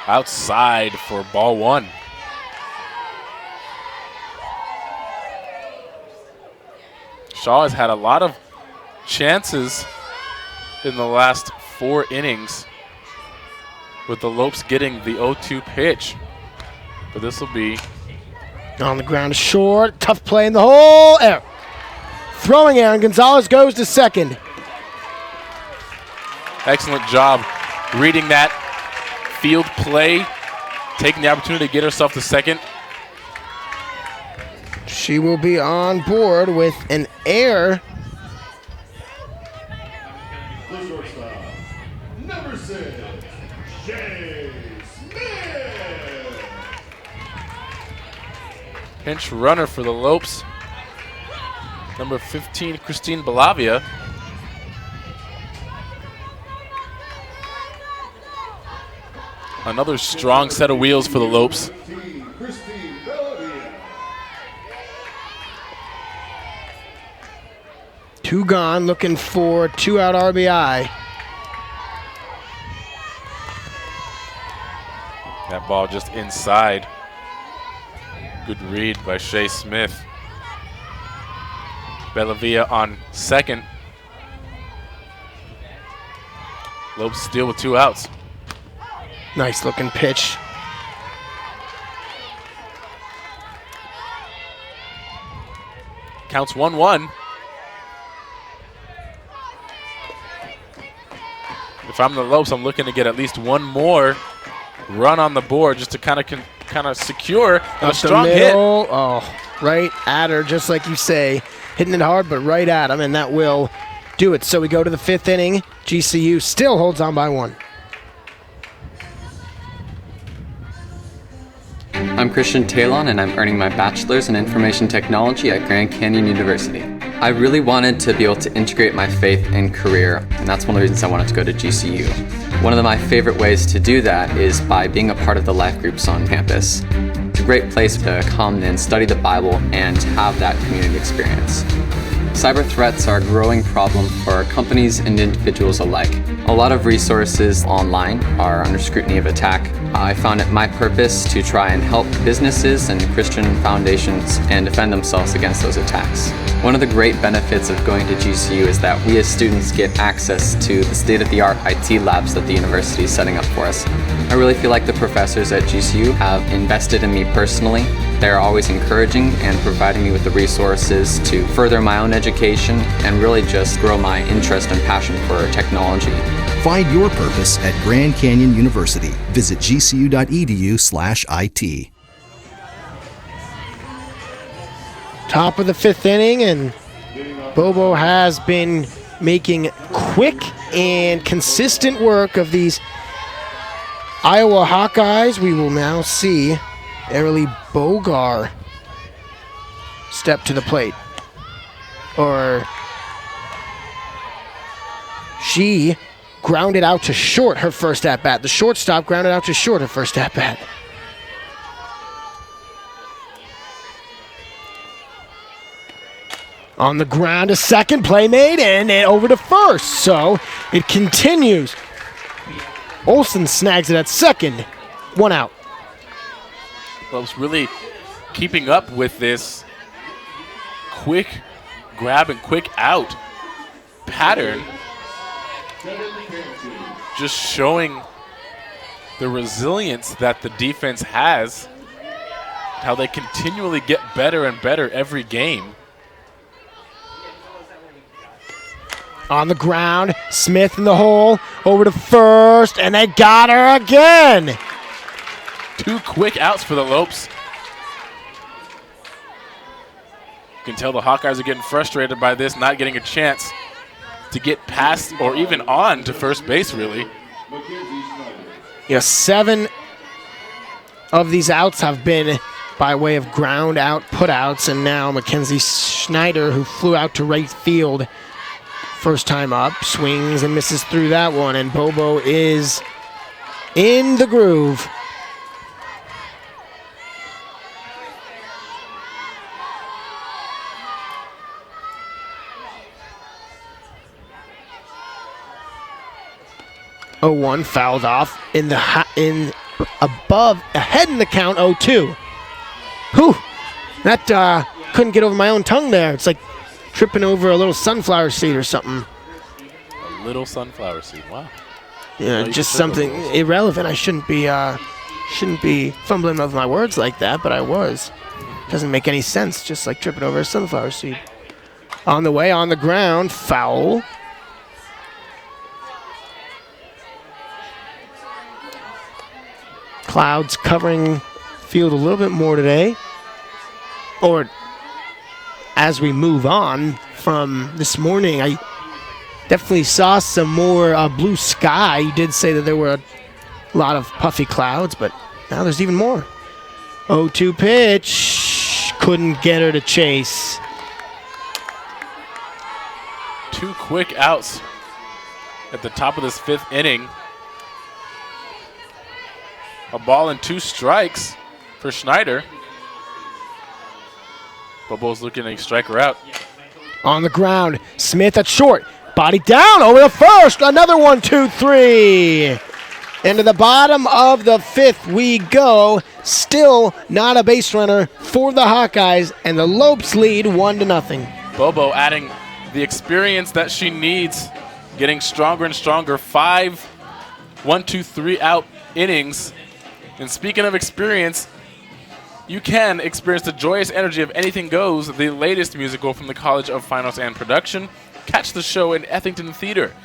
Outside for ball 1. Shaw has had a lot of chances in the last 4 innings with the Lopes getting the 0-2 pitch. But this will be On the ground short. Tough play in the hole. Error. Throwing error. Gonzalez goes to second. excellent job reading that field play, taking the opportunity to get herself to second. She will be on board with an error. The shortstop, number 6, Shay Smith. Pinch runner for the Lopes. Number 15, Christine Balavia. Another strong set of wheels for the Lopes. 15, Christine Bellavia. 2 gone, looking for 2-out RBI. That ball just inside. Good read by Shay Smith. Bellavia on second. Lopes still with 2 outs. Nice looking pitch. Counts 1-1. If I'm the Lopes, I'm looking to get at least one more run on the board just to kind of secure a strong hit. Oh, right at her, just like you say. Hitting it hard, but right at him, and that will do it. So we go to the 5th inning. GCU still holds on by 1. I'm Christian Talon, and I'm earning my bachelor's in information technology at Grand Canyon University. I really wanted to be able to integrate my faith and career, and that's one of the reasons I wanted to go to GCU. One of my favorite ways to do that is by being a part of the life groups on campus. It's a great place to come and study the Bible and have that community experience. Cyber threats are a growing problem for companies and individuals alike. A lot of resources online are under scrutiny of attack. I found it my purpose to try and help businesses and Christian foundations and defend themselves against those attacks. One of the great benefits of going to GCU is that we as students get access to the state-of-the-art IT labs that the university is setting up for us. I really feel like the professors at GCU have invested in me personally. They're always encouraging and providing me with the resources to further my own education and really just grow my interest and passion for technology. Find your purpose at Grand Canyon University. Visit gcu.edu/IT. Top of the 5th inning, and Bobo has been making quick and consistent work of these Iowa Hawkeyes. We will now see Arely Bogar step to the plate. Or she grounded out to short her first at-bat. The shortstop grounded out to short her first at-bat. On the ground, a second play made, and over to first. So it continues. Olsen snags it at second. 1 out. Lopes really keeping up with this quick grab and quick out pattern just showing the resilience that the defense has, how they continually get better and better every game. On the ground, Smith in the hole, over to first, and they got her again. 2 quick outs for the Lopes. You can tell the Hawkeyes are getting frustrated by this, not getting a chance to get past or even on to first base, really. Yeah, 7 of these outs have been by way of ground out putouts, and now Mackenzie Schneider, who flew out to right field first time up, swings and misses through that one, and Bobo is in the groove. Oh, 1 fouled off in the ahead in the count. 0-2. Whew, that couldn't get over my own tongue there. It's like tripping over a little sunflower seed or something. A little sunflower seed. Wow. Yeah, just something irrelevant. I shouldn't be fumbling with my words like that, but I was. Doesn't make any sense. Just like tripping over a sunflower seed. On the way, on the ground, foul. Clouds covering field a little bit more today. Or as we move on from this morning, I definitely saw some more blue sky. You did say that there were a lot of puffy clouds, but now there's even more. 0-2 pitch. Couldn't get her to chase. 2 quick outs at the top of this 5th inning. A ball and 2 strikes for Schneider. Bobo's looking to strike her out. On the ground, Smith at short. Body down over the first. Another 1-2-3. Into the bottom of the 5th we go. Still not a base runner for the Hawkeyes, and the Lopes lead 1-0. Bobo adding the experience that she needs, getting stronger and stronger. 5 1-2-3 out innings. And speaking of experience, you can experience the joyous energy of Anything Goes, the latest musical from the College of Fine Arts and Production. Catch the show in Ethington Theater,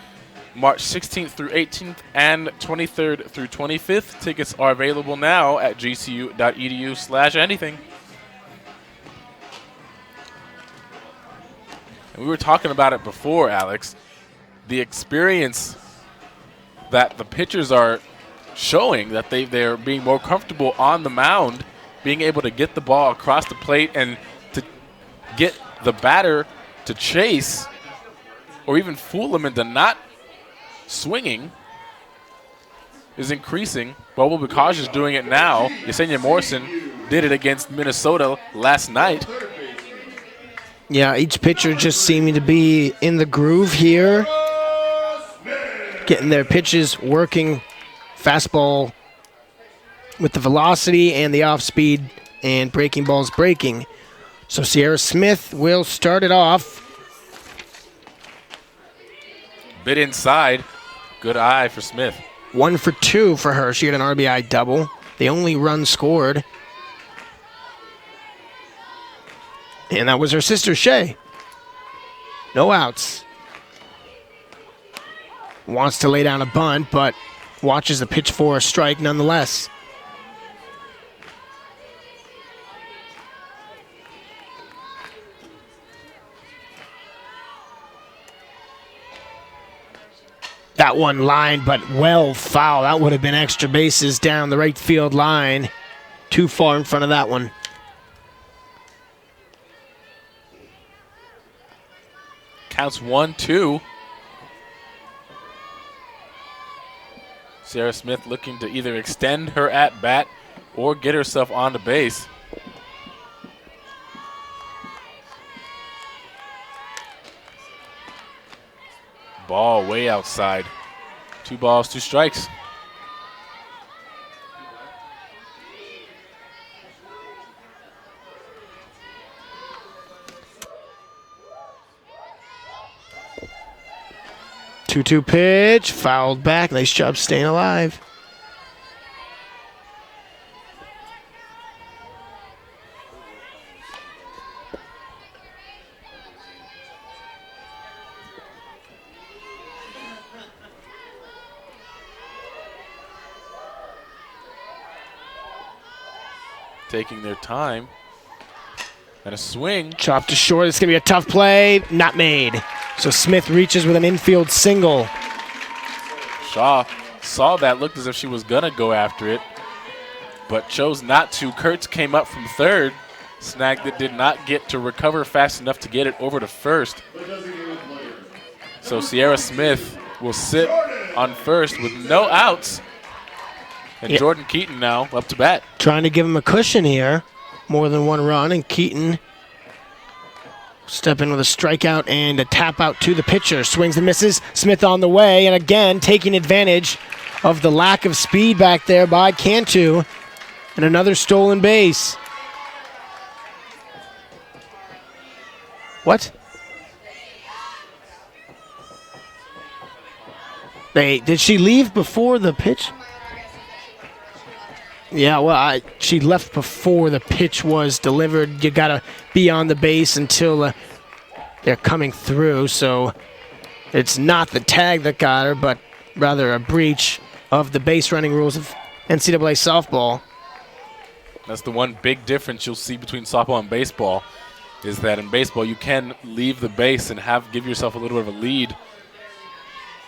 March 16th through 18th and 23rd through 25th. Tickets are available now at gcu.edu/anything. And we were talking about it before, Alex. The experience that the pitchers are showing, that they're being more comfortable on the mound, being able to get the ball across the plate and to get the batter to chase or even fool them into not swinging is increasing. Bobo Bikaj is doing it now. Yesenia Morrison did it against Minnesota last night. Yeah, each pitcher just seeming to be in the groove here. Getting their pitches working. Fastball with the velocity and the off speed, and breaking balls breaking. So Sierra Smith will start it off. Bit inside. Good eye for Smith. 1 for 2 for her. She had an RBI double. The only run scored. And that was her sister, Shay. No outs. Wants to lay down a bunt, but watches the pitch for a strike nonetheless. That one lined, but well foul. That would have been extra bases down the right field line. Too far in front of that one. Counts 1-2. Sarah Smith looking to either extend her at-bat or get herself onto base. Ball way outside. 2 balls, 2 strikes. 2-2 pitch, fouled back. Nice job staying alive. Taking their time. And a swing. Chopped to short. It's going to be a tough play. Not made. So Smith reaches with an infield single. Shaw saw that, looked as if she was going to go after it, but chose not to. Kurtz came up from third. Snagged it, did not get to recover fast enough to get it over to first. So Sierra Smith will sit on first with no outs. And Jordan Keaton now up to bat. Trying to give him a cushion here. More than one run, and Keaton step in with a strikeout and a tap out to the pitcher. Swings and misses. Smith on the way, and again taking advantage of the lack of speed back there by Cantu. And another stolen base. What? Did she leave before the pitch? Yeah, well, she left before the pitch was delivered. You got to be on the base until they're coming through. So it's not the tag that got her, but rather a breach of the base running rules of NCAA softball. That's the one big difference you'll see between softball and baseball, is that in baseball you can leave the base and give yourself a little bit of a lead.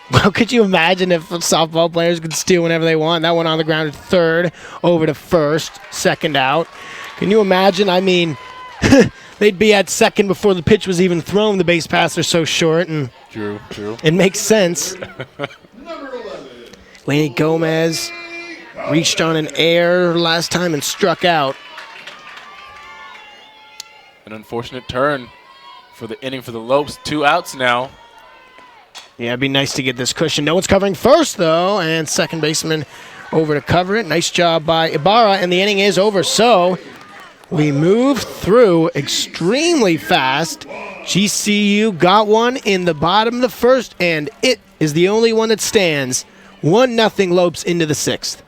Well, could you imagine if softball players could steal whenever they want? That one on the ground at third, over to first, second out. Can you imagine? I mean, they'd be at second before the pitch was even thrown. The base paths are so short, and True. It makes sense. Laney Gomez reached on an air last time and struck out. An unfortunate turn for the inning for the Lopes. 2 outs now. Yeah, it'd be nice to get this cushion. No one's covering first, though, and second baseman over to cover it. Nice job by Ibarra, and the inning is over. So we move through extremely fast. GCU got one in the bottom of the first, and it is the only one that stands. 1-0 Lopes into the sixth.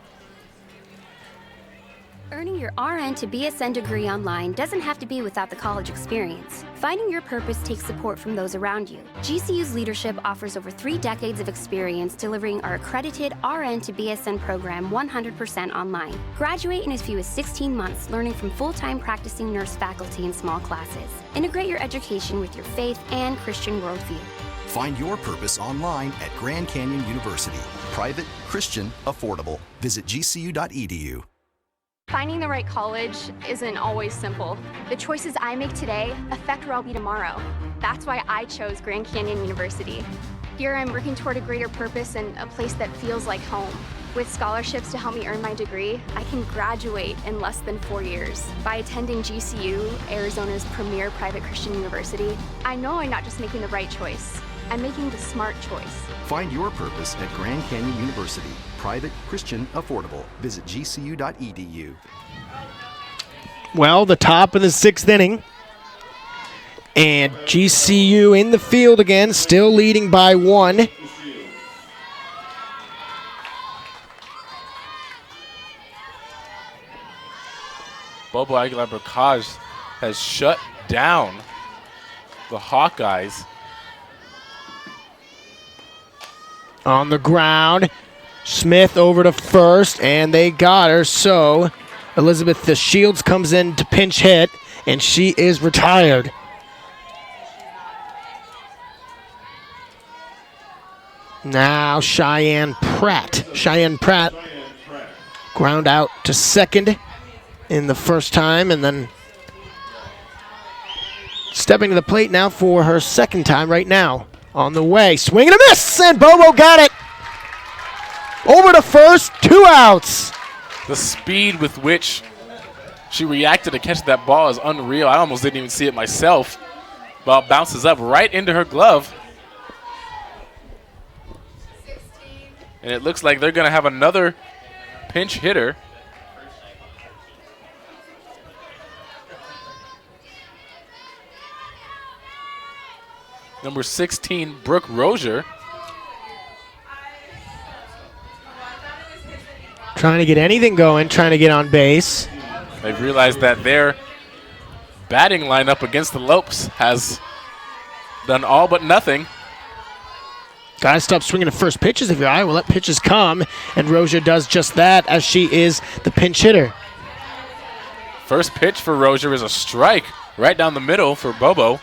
Earning your RN to BSN degree online doesn't have to be without the college experience. Finding your purpose takes support from those around you. GCU's leadership offers over 3 decades of experience delivering our accredited RN to BSN program 100% online. Graduate in as few as 16 months, learning from full-time practicing nurse faculty in small classes. Integrate your education with your faith and Christian worldview. Find your purpose online at Grand Canyon University. Private, Christian, affordable. Visit gcu.edu. Finding the right college isn't always simple. The choices I make today affect where I'll be tomorrow. That's why I chose Grand Canyon University. Here I'm working toward a greater purpose and a place that feels like home. With scholarships to help me earn my degree, I can graduate in less than 4 years. By attending GCU, Arizona's premier private Christian university, I know I'm not just making the right choice, I'm making the smart choice. Find your purpose at Grand Canyon University. Private, Christian, affordable. Visit gcu.edu. Well, the top of the sixth inning. And GCU in the field again, still leading by 1. Bobo Aguilar-Bracaj has shut down the Hawkeyes. On the ground, Smith over to first, and they got her. So Elizabeth the Shields comes in to pinch hit, and she is retired. Now Cheyenne Pratt. Cheyenne Pratt ground out to second in the first time, and then stepping to the plate now for her second time right now. On the way, swing and a miss, and Bobo got it. Over to first, 2 outs. The speed with which she reacted to catch that ball is unreal. I almost didn't even see it myself. Ball bounces up right into her glove. And it looks like they're going to have another pinch hitter. Number 16, Brooke Rozier. Trying to get anything going, trying to get on base. They've realized that their batting lineup against the Lopes has done all but nothing. Gotta stop swinging at first pitches if you're Iowa. Let pitches come, and Rozier does just that as she is the pinch hitter. First pitch for Rozier is a strike right down the middle for Bobo.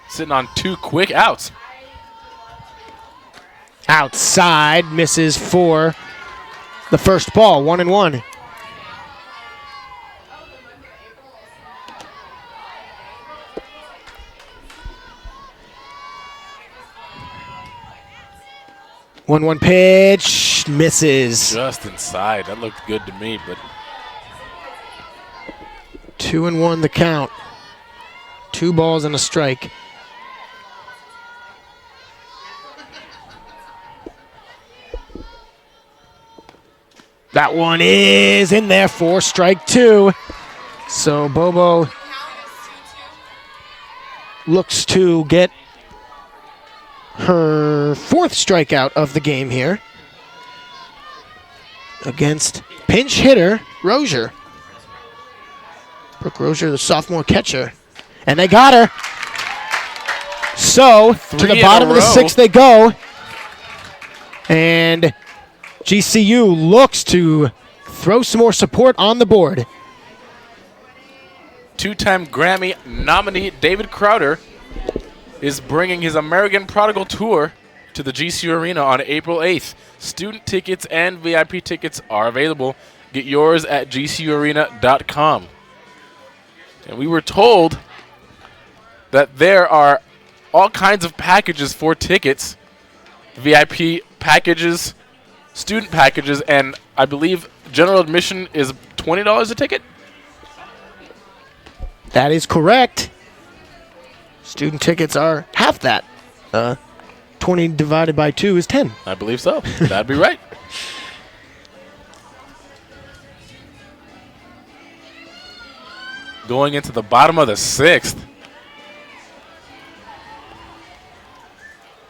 Sitting on 2 quick outs. Outside, misses for the first ball, 1-1. One pitch, misses. Just inside. That looked good to me, but 2-1 the count. 2 balls and a strike. That one is in there for strike 2. So Bobo looks to get her 4th strikeout of the game here against pinch hitter Rozier. Brooke Rozier, the sophomore catcher. And they got her. So to the bottom of the 6th they go. And GCU looks to throw some more support on the board. 2-time Grammy nominee David Crowder is bringing his American Prodigal Tour to the GCU Arena on April 8th. Student tickets and VIP tickets are available. Get yours at gcuarena.com. And we were told that there are all kinds of packages for tickets, VIP packages, student packages, and I believe general admission is $20 a ticket? That is correct. Student tickets are half that. 20 divided by 2 is 10. I believe so. That'd be right. Going into the bottom of the 6th.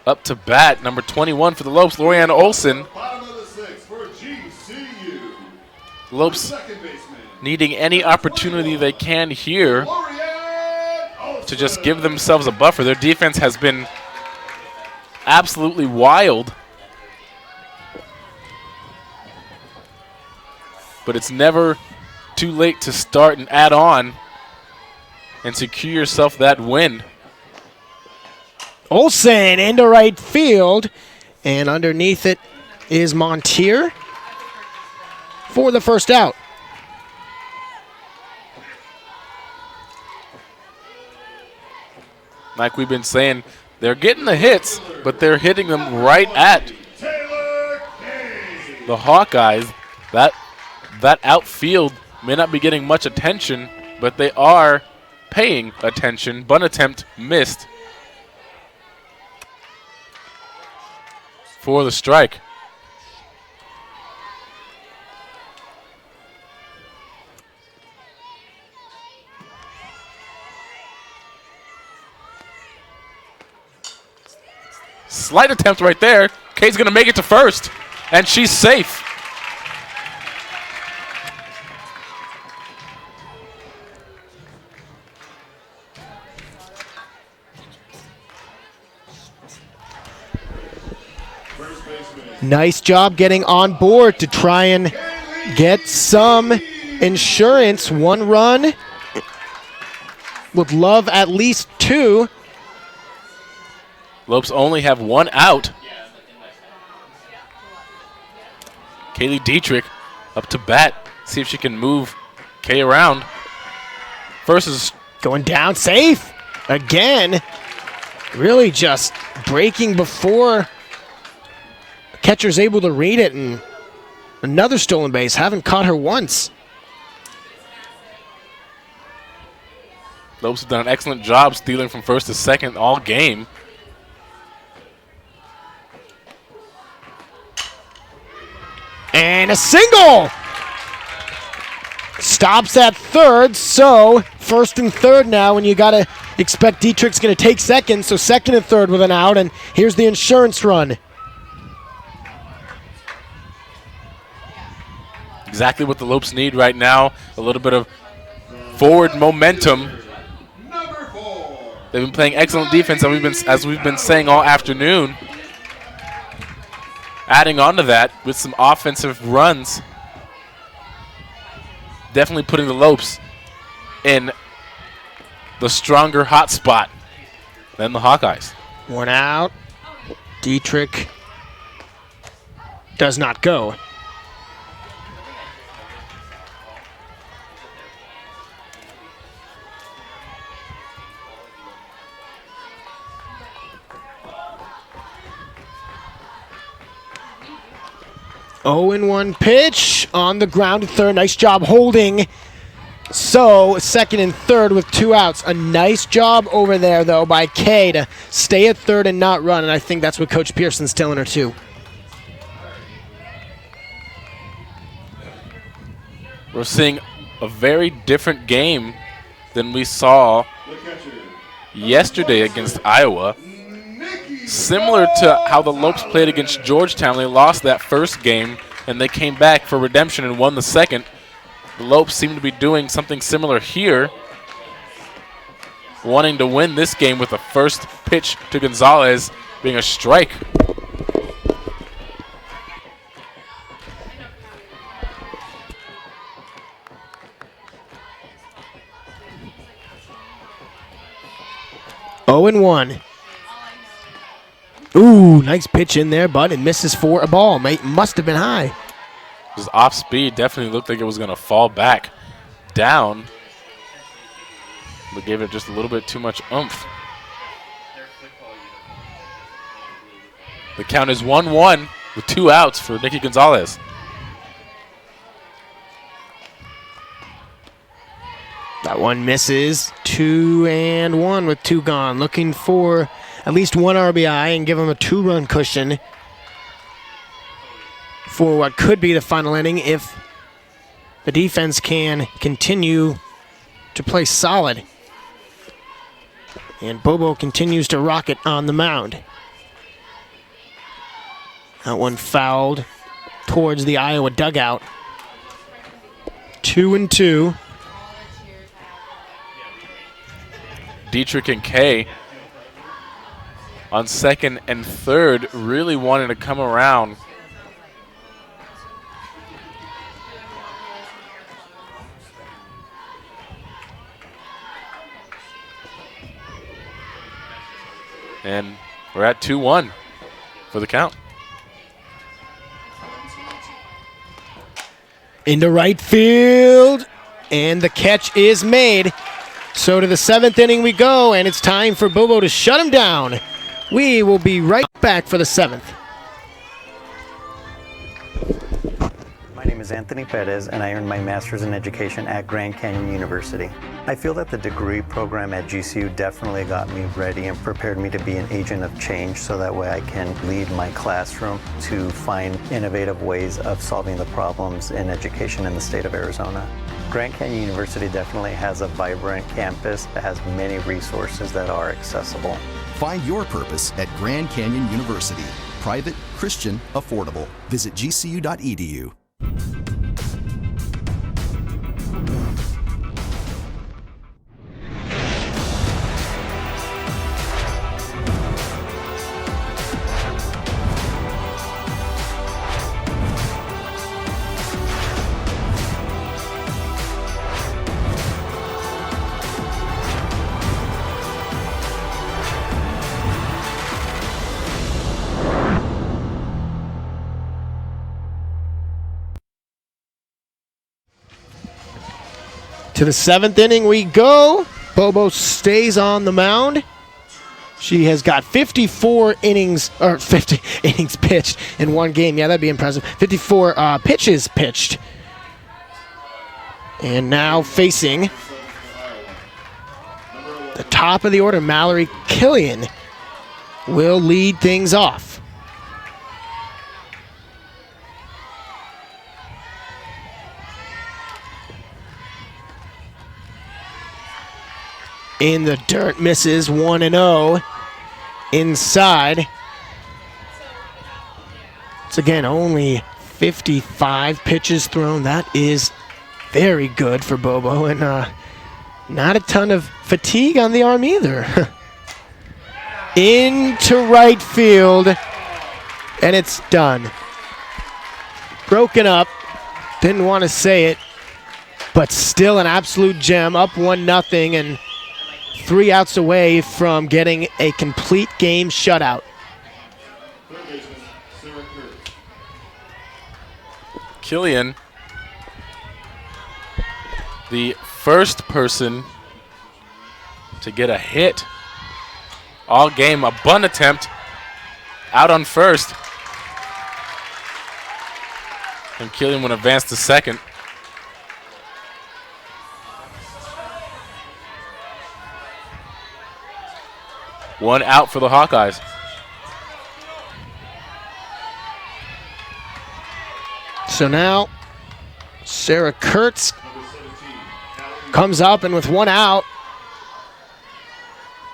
Up to bat, number 21 for the Lopes, Lorianne Olson. Bottom of the 6th for GCU. Lopes needing any opportunity they can here to just give themselves a buffer. Their defense has been absolutely wild. But it's never too late to start and add on and secure yourself that win. Olsen into right field, and underneath it is Montier for the first out. Like we've been saying, they're getting the hits, but they're hitting them right at the Hawkeyes. That outfield may not be getting much attention, but they are paying attention. Bunt attempt missed for the strike. Slight attempt right there. Kate's going to make it to first, and she's safe. Nice job getting on board to try and get some insurance. 1 run. Would love at least 2. Lopes only have 1 out. Kaylee Dietrich up to bat. See if she can move Kay around. First is going down, safe again. Really just breaking before the catcher's able to read it, and another stolen base. Haven't caught her once. Lopes have done an excellent job stealing from first to second all game. And a single! Stops at third, so first and third now, and you got to expect Dietrich's going to take second, so second and third with an out, and here's the insurance run. exactly what the Lopes need right now. A little bit of forward momentum. They've been playing excellent defense, and as we've been saying all afternoon. Adding on to that with some offensive runs, definitely putting the Lopes in the stronger hot spot than the Hawkeyes. One out. Dietrich does not go. Oh, and 1 pitch on the ground at third. Nice job holding. So, second and third with 2 outs. A nice job over there, though, by Kay to stay at third and not run, and I think that's what Coach Pearson's telling her, too. We're seeing a very different game than we saw yesterday against Iowa. Similar to how the Lopes played against Georgetown. They lost that first game, and they came back for redemption and won the second. The Lopes seem to be doing something similar here, wanting to win this game with the first pitch to Gonzalez being a strike. Oh, and 1. Ooh, nice pitch in there, but it misses for a ball. Must have been high. His off speed definitely looked like it was going to fall back down, but gave it just a little bit too much oomph. The count is 1-1 with 2 outs for Nicky Gonzalez. That one misses. 2-1 with 2 gone. Looking for at least 1 RBI and give him a 2-run cushion for what could be the final inning if the defense can continue to play solid. And Bobo continues to rock it on the mound. That one fouled towards the Iowa dugout. 2-2. Dietrich and Kay on second and third really wanting to come around. And we're at 2-1 for the count. Into right field, and the catch is made. So to the 7th inning we go, and it's time for Bobo to shut him down. We will be right back for the 7th. My name is Anthony Perez, and I earned my master's in education at Grand Canyon University. I feel that the degree program at GCU definitely got me ready and prepared me to be an agent of change, so that way I can lead my classroom to find innovative ways of solving the problems in education in the state of Arizona. Grand Canyon University definitely has a vibrant campus that has many resources that are accessible. Find your purpose at Grand Canyon University. Private, Christian, affordable. Visit gcu.edu. To the 7th inning we go. Bobo stays on the mound. She has got 54 innings, or 50 innings pitched in one game. Yeah, that'd be impressive. 54 pitches pitched. And now facing the top of the order, Mallory Killian will lead things off. In the dirt, misses 1-0. Inside. It's again only 55 pitches thrown. That is very good for Bobo, and not a ton of fatigue on the arm either. Into right field, and it's done. Broken up. Didn't want to say it, but still an absolute gem. Up 1-0, and 3 outs away from getting a complete game shutout. Killian, the first person to get a hit all game, a bunt attempt out on first. And Killian would advance to second. One out for the Hawkeyes. So now Sarah Kurtz comes up, and with 1 out,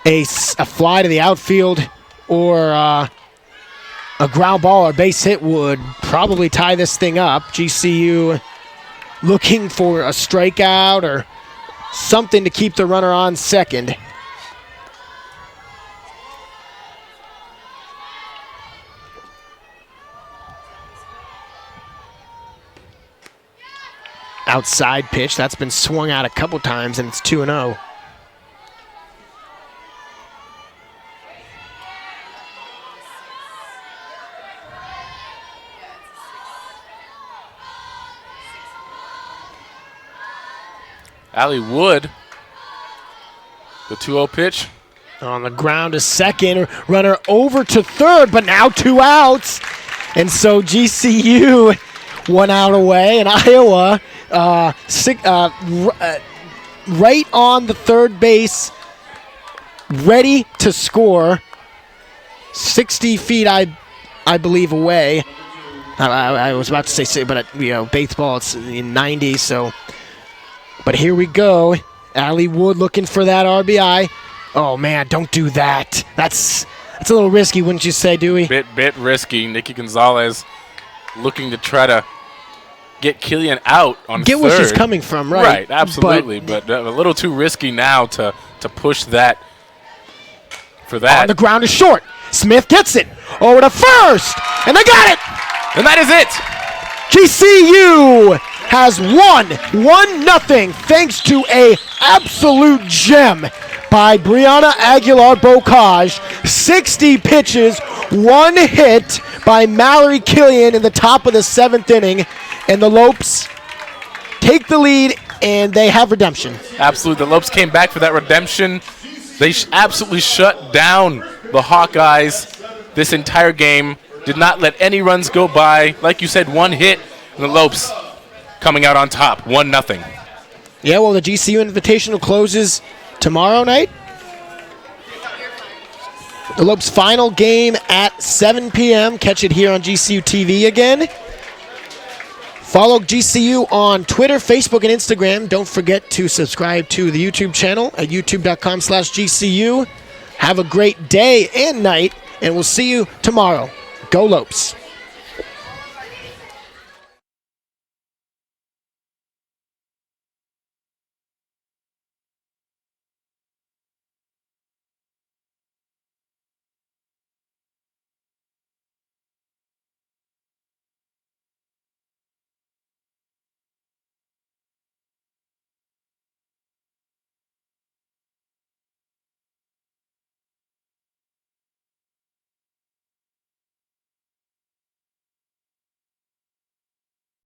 a fly to the outfield or a ground ball or base hit would probably tie this thing up. GCU looking for a strikeout or something to keep the runner on second. Outside pitch, that's been swung out a couple times, and it's 2-0. Allie Wood, the 2-0 pitch. On the ground to second, runner over to third, but now 2 outs. And so GCU 1 out away, and Iowa right on the third base, ready to score. 60 feet, I believe, away. I was about to say, but baseball, it's in 90, so. But here we go. Allie Wood looking for that RBI. Oh, man, don't do that. That's a little risky, wouldn't you say, Dewey? Bit risky. Nikki Gonzalez looking to try to get Killian out on third. Get where she's coming from, right? Right, absolutely. But a little too risky now to push that for that. On the ground is short. Smith gets it over to first, and they got it! And that is it! GCU has won 1-0 thanks to a absolute gem by Brianna Aguilar-Bocage. 60 pitches, 1 hit by Mallory Killian in the top of the 7th inning. And the Lopes take the lead, and they have redemption. Absolutely. The Lopes came back for that redemption. They absolutely shut down the Hawkeyes this entire game. Did not let any runs go by. Like you said, 1 hit, and the Lopes coming out on top, 1-0. Yeah, well, the GCU Invitational closes tomorrow night. The Lopes' final game at 7 p.m. Catch it here on GCU TV again. Follow GCU on Twitter, Facebook, and Instagram. Don't forget to subscribe to the YouTube channel at youtube.com/GCU. Have a great day and night, and we'll see you tomorrow. Go Lopes.